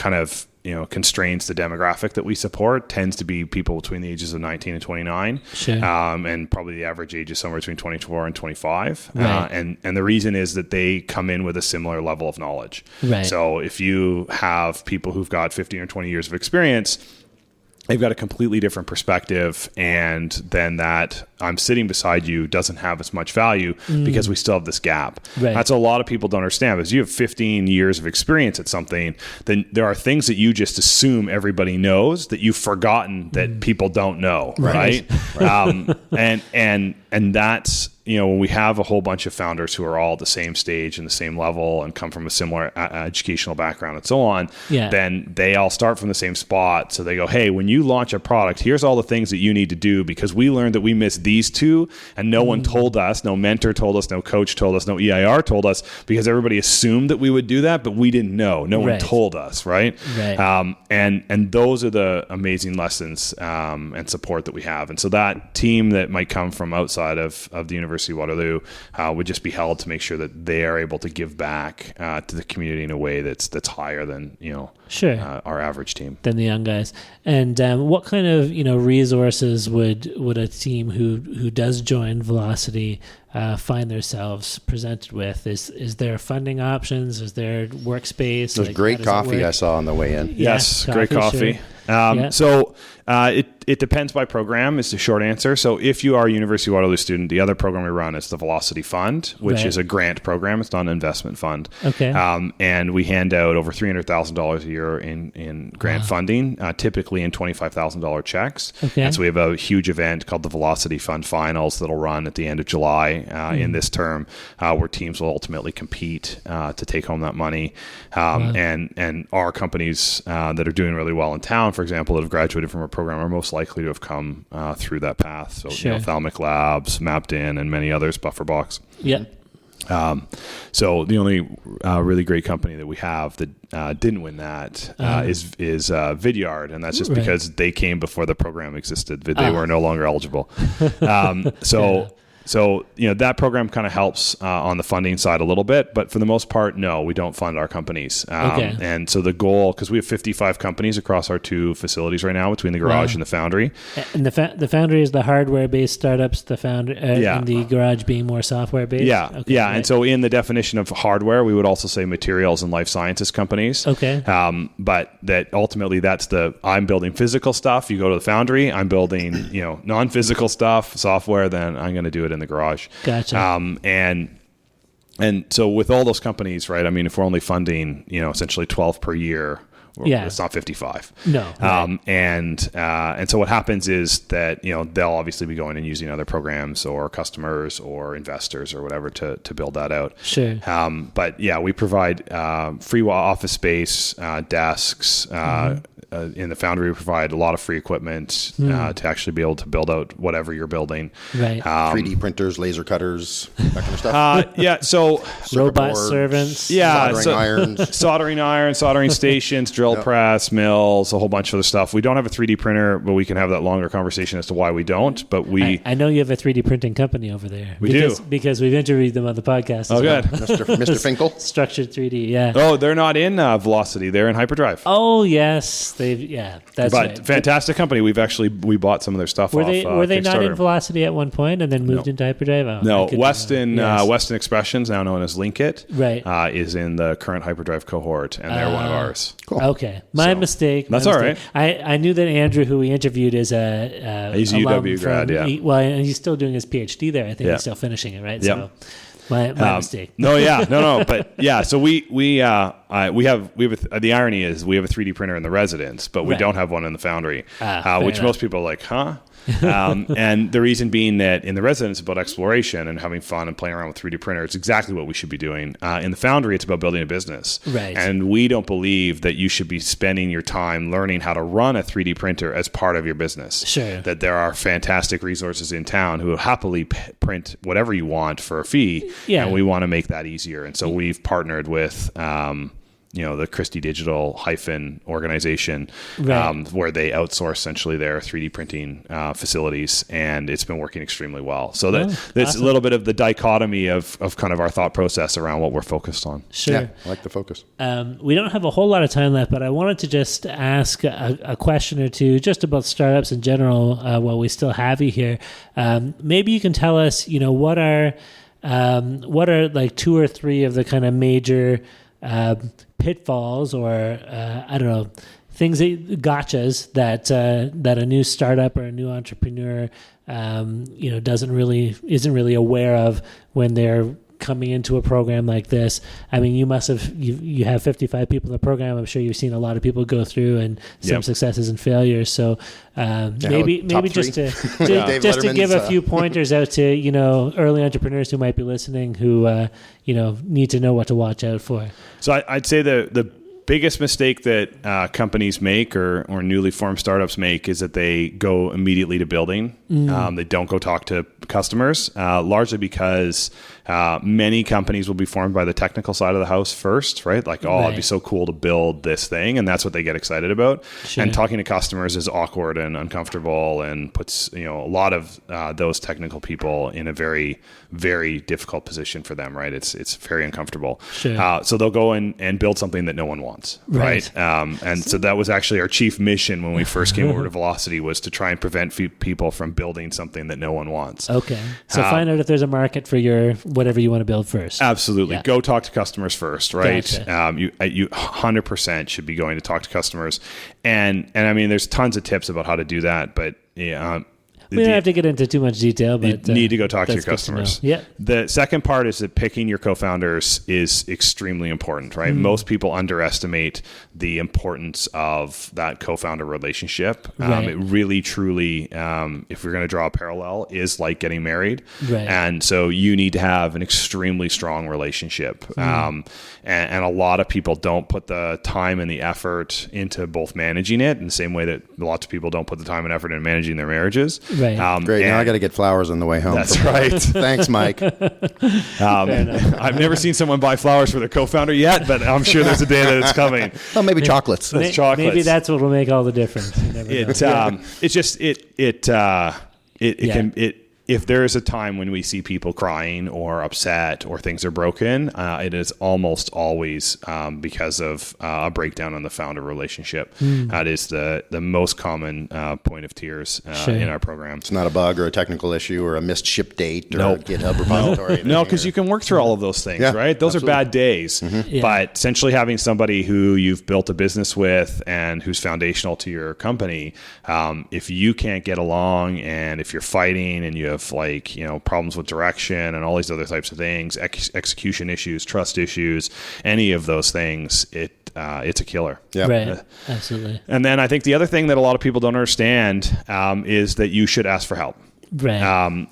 kind of constrains the demographic that we support. Tends to be people between the ages of 19 and 29. Sure. And probably the average age is somewhere between 24 and 25. Right. And the reason is that they come in with a similar level of knowledge. Right. So if you have people who've got 15 or 20 years of experience, they've got a completely different perspective, and then that I'm sitting beside you doesn't have as much value because we still have this gap. Right. That's what a lot of people don't understand. Because you have 15 years of experience at something, then there are things that you just assume everybody knows that you've forgotten that people don't know, right? And that's, when we have a whole bunch of founders who are all at the same stage and the same level and come from a similar educational background and so on, then they all start from the same spot. So they go, hey, when you launch a product, here's all the things that you need to do because we learned that we missed these two and no one told us, no mentor told us, no coach told us, no EIR told us, because everybody assumed that we would do that, but we didn't know. No one told us, right? And those are the amazing lessons and support that we have. And so that team that might come from outside of the University of Waterloo would just be held to make sure that they are able to give back to the community in a way that's higher than our average team, than the young guys. And what kind of resources would a team who does join Velocity find themselves presented with? Is there funding options? Is there workspace? There's great coffee I saw on the way in. Yes, great coffee. Sure. So it depends by program is the short answer. So if you are a University of Waterloo student, the other program we run is the Velocity Fund, which is a grant program. It's not an investment fund. Okay. And we hand out over $300,000 a year in grant funding, typically in $25,000 checks. Okay. And so we have a huge event called the Velocity Fund Finals that'll run at the end of July in this term, where teams will ultimately compete to take home that money. And our companies that are doing really well in town, for example, that have graduated from our program are most likely to have come through that path. So, Thalamic Labs, Mapped In, and many others, Bufferbox. Yeah. So the only really great company that we have that didn't win that is Vidyard, and that's just because they came before the program existed. They were no longer eligible. So that program kind of helps on the funding side a little bit, but for the most part, no, we don't fund our companies. And so the goal, because we have 55 companies across our two facilities right now between the garage and the foundry. And the foundry is the hardware-based startups, the foundry and the garage being more software-based? And so in the definition of hardware, we would also say materials and life sciences companies. Okay. But that ultimately I'm building physical stuff. You go to the foundry, I'm building, non-physical stuff, software, then I'm going to do it in the garage. Gotcha. And so with all those companies, right, I mean, if we're only funding, essentially 12 per year, it's not 55. No. Right. And so what happens is that, they'll obviously be going and using other programs or customers or investors or whatever to build that out. Sure. But we provide free office space, desks, in the foundry, we provide a lot of free equipment to actually be able to build out whatever you're building. Right. 3D printers, laser cutters, that kind of stuff. So robot servants. Soldering irons, soldering stations, drill press, mills, a whole bunch of other stuff. We don't have a 3D printer, but we can have that longer conversation as to why we don't. But I know you have a 3D printing company over there. We do. Because we've interviewed them on the podcast. Oh, good. Mr. Finkel. Structured 3D, yeah. Oh, they're not in Velocity. They're in Hyperdrive. Oh, yes. That's right. Fantastic company. We bought some of their stuff were off. Were they not in Velocity at one point and then moved into Hyperdrive? Oh, no, Weston Expressions, now known as Linkit, is in the current Hyperdrive cohort, and they're one of ours. Cool. Okay, my mistake. That's all right. I knew that Andrew, who we interviewed, is he's a UW grad. And he's still doing his PhD there. I think he's still finishing it, right? Yeah. So my mistake. No, but so we we have the irony is we have a 3D printer in the residence, but we don't have one in the foundry, which most people are like, huh? And the reason being that in the residence, it's about exploration and having fun and playing around with 3D printer. It's exactly what we should be doing. In the foundry, it's about building a business. Right. And we don't believe that you should be spending your time learning how to run a 3D printer as part of your business. Sure. That there are fantastic resources in town who will happily print whatever you want for a fee. Yeah. And we want to make that easier. And so we've partnered with the Christie Digital organization, where they outsource essentially their 3D printing facilities, and it's been working extremely well. So that's awesome. A little bit of the dichotomy of kind of our thought process around what we're focused on. Sure. Yeah, I like the focus. We don't have a whole lot of time left, but I wanted to just ask a question or two just about startups in general while we still have you here. Maybe you can tell us, what are like 2 or 3 of the kind of major pitfalls or I don't know, things gotchas that a new startup or a new entrepreneur isn't really aware of when they're coming into a program like this. I mean, you have 55 people in the program. I'm sure you've seen a lot of people go through and some successes and failures. So maybe just to give a few pointers out to early entrepreneurs who might be listening who need to know what to watch out for. So I'd say the biggest mistake that companies make or newly formed startups make is that they go immediately to building. They don't go talk to customers, largely because many companies will be formed by the technical side of the house first, right? Like, it'd be so cool to build this thing, and that's what they get excited about. Sure. And talking to customers is awkward and uncomfortable and puts a lot of those technical people in a very, very difficult position for them, right? It's very uncomfortable. Sure. So they'll go and build something that no one wants, right? So that was actually our chief mission when we first came over to Velocity, was to try and prevent people from building something that no one wants. Okay. So find out if there's a market for your whatever you want to build first. Absolutely. Go talk to customers first, right? Gotcha. You 100% should be going to talk to customers. And I mean, there's tons of tips about how to do that, but we don't have to get into too much detail, but you need to go talk to your customers. Yeah. The second part is that picking your co-founders is extremely important, right? Most people underestimate the importance of that co-founder relationship. Right. It really, truly, if we're going to draw a parallel, is like getting married. Right. And so you need to have an extremely strong relationship. And a lot of people don't put the time and the effort into both managing it in the same way that lots of people don't put the time and effort in managing their marriages. Right. Great. Now I got to get flowers on the way home. That's right. Thanks, Mike. I've never seen someone buy flowers for their co-founder yet, but I'm sure there's a day that it's coming. Oh, maybe chocolates. Chocolates. Maybe that's what will make all the difference. You never know. It's just if there is a time when we see people crying or upset or things are broken, it is almost always because of a breakdown in the founder relationship. That is the most common point of tears in our program. It's not a bug or a technical issue or a missed ship date or a GitHub repository. No, because you can work through all of those things, right? Those absolutely. Are bad days. Mm-hmm. But essentially having somebody who you've built a business with and who's foundational to your company, if you can't get along and if you're fighting and you have problems with direction and all these other types of things, execution issues, trust issues, any of those things, it's a killer. Yep. Right. Absolutely. And then I think the other thing that a lot of people don't understand is that you should ask for help. Right.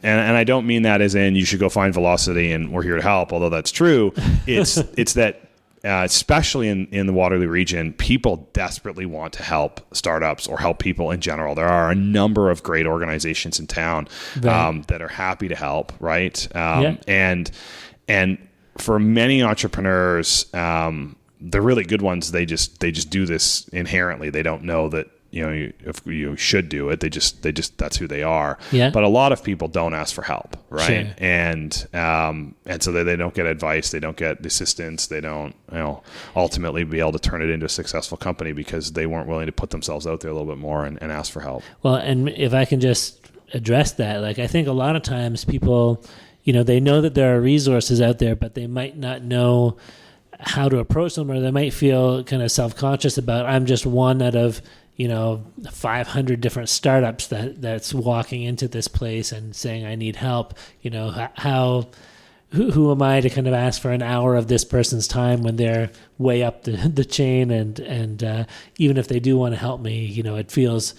And I don't mean that as in you should go find Velocity and we're here to help, although that's true. It's that especially in the Waterloo region, people desperately want to help startups or help people in general. There are a number of great organizations in town that are happy to help, right? And for many entrepreneurs, the really good ones, they just do this inherently. They don't know that if you should do it, they just that's who they are. Yeah. But a lot of people don't ask for help, right? Sure. And so they don't get advice, they don't get assistance, they don't ultimately be able to turn it into a successful company because they weren't willing to put themselves out there a little bit more and ask for help. Well, and if I can just address that, like I think a lot of times people, they know that there are resources out there, but they might not know how to approach them, or they might feel kind of self-conscious about, I'm just one out of 500 different startups that's walking into this place and saying I need help. who am I to kind of ask for an hour of this person's time when they're way up the chain, and even if they do want to help me, it feels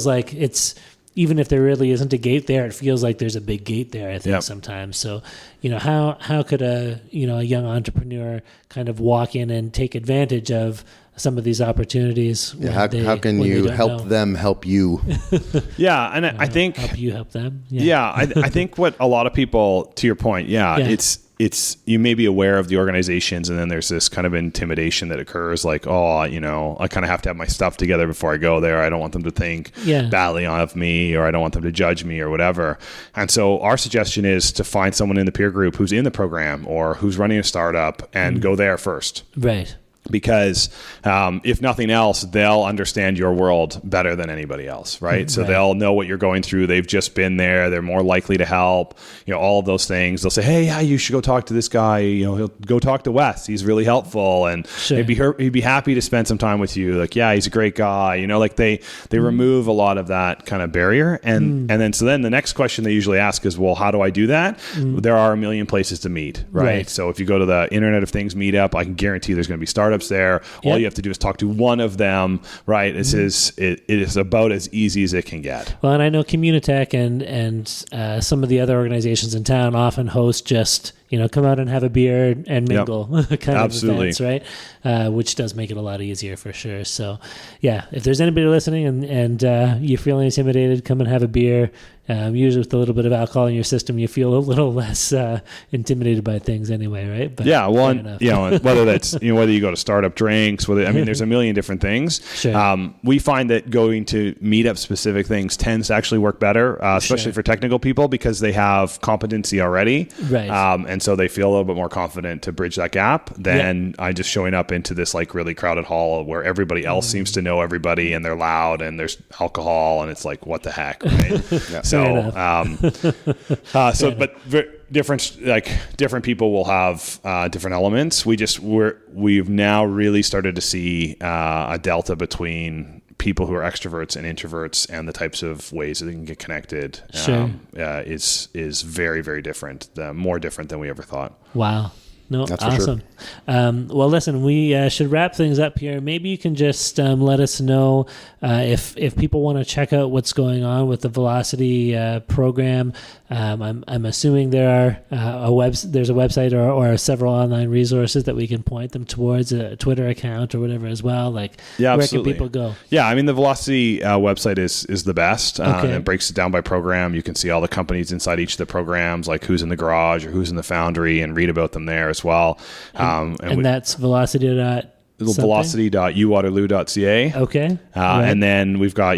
like it's, even if there really isn't a gate there, it feels like there's a big gate there, I think, sometimes. So, how could a young entrepreneur kind of walk in and take advantage of some of these opportunities? How can you help them help you? Yeah, and I think help you help them. I think what a lot of people, to your point, it's you may be aware of the organizations, and then there's this kind of intimidation that occurs, like, I kind of have to have my stuff together before I go there. I don't want them to think badly of me, or I don't want them to judge me or whatever. And so our suggestion is to find someone in the peer group who's in the program or who's running a startup and go there first. Right. Because if nothing else, they'll understand your world better than anybody else, right? So they'll know what you're going through. They've just been there. They're more likely to help, all of those things. They'll say, hey, yeah, you should go talk to this guy. He'll go talk to Wes. He's really helpful. And he'd be happy to spend some time with you. Like, yeah, he's a great guy. Like they remove a lot of that kind of barrier. And then the next question they usually ask is, well, how do I do that? There are a million places to meet, right? So if you go to the Internet of Things meetup, I can guarantee there's going to be startups there. All you have to do is talk to one of them, right? It is about as easy as it can get. Well, and I know Communitech and some of the other organizations in town often host just come out and have a beer and mingle kind of events, right? Which does make it a lot easier for sure. So, if there's anybody listening and you're feeling intimidated, come and have a beer. Usually with a little bit of alcohol in your system, you feel a little less intimidated by things anyway, right? But whether that's whether you go to startup drinks, there's a million different things. Sure. We find that going to meetup specific things tends to actually work better, especially for technical people, because they have competency already, right? And so they feel a little bit more confident to bridge that gap than I just showing up into this like really crowded hall where everybody else seems to know everybody and they're loud and there's alcohol and it's like, what the heck, right? Different people will have different elements. We've now really started to see a delta between people who are extroverts and introverts, and the types of ways that they can get connected is very, very different, more different than we ever thought. Wow. No, that's awesome. Well, listen, we should wrap things up here. Maybe you can just let us know if people want to check out what's going on with the Velocity program. I'm assuming there are there's a website or several online resources that we can point them towards, a Twitter account or whatever as well. Where absolutely. can people go? Yeah, the Velocity website is the best. It breaks it down by program. You can see all the companies inside each of the programs, like who's in the garage or who's in the foundry, and read about them there as well. And that's velocity.uwaterloo.ca. Okay. Right. And then we've got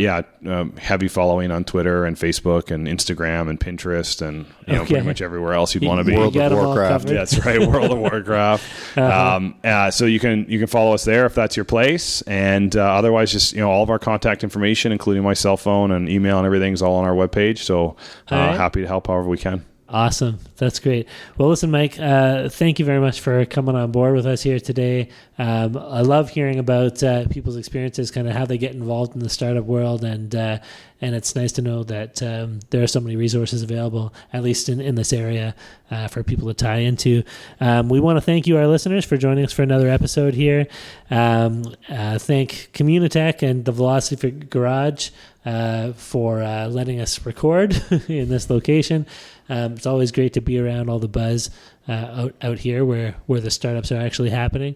heavy following on Twitter and Facebook and Instagram and Pinterest and pretty much everywhere else you'd want to be. World of Warcraft. Yeah, that's right. World of Warcraft. So you can follow us there if that's your place. And otherwise, just all of our contact information, including my cell phone and email and everything, is all on our webpage. So happy to help however we can. Awesome. That's great. Well, listen, Mike, thank you very much for coming on board with us here today. I love hearing about people's experiences, kind of how they get involved in the startup world, and it's nice to know that there are so many resources available, at least in this area, for people to tie into. We want to thank you, our listeners, for joining us for another episode here. Thank Communitech and the Velocity Garage for letting us record in this location. It's always great to be around all the buzz out here where the startups are actually happening.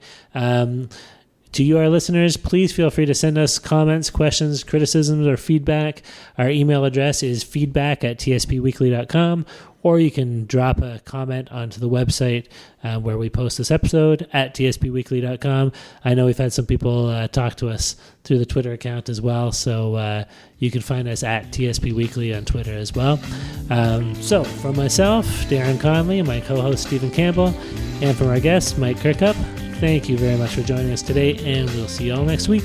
To you, our listeners, please feel free to send us comments, questions, criticisms, or feedback. Our email address is feedback@tspweekly.com, or you can drop a comment onto the website where we post this episode at tspweekly.com. I know we've had some people talk to us through the Twitter account as well, so you can find us at TSP Weekly on Twitter as well. So from myself, Darren Conley, and my co-host Stephen Campbell, and from our guest, Mike Kirkup, thank you very much for joining us today, and we'll see you all next week.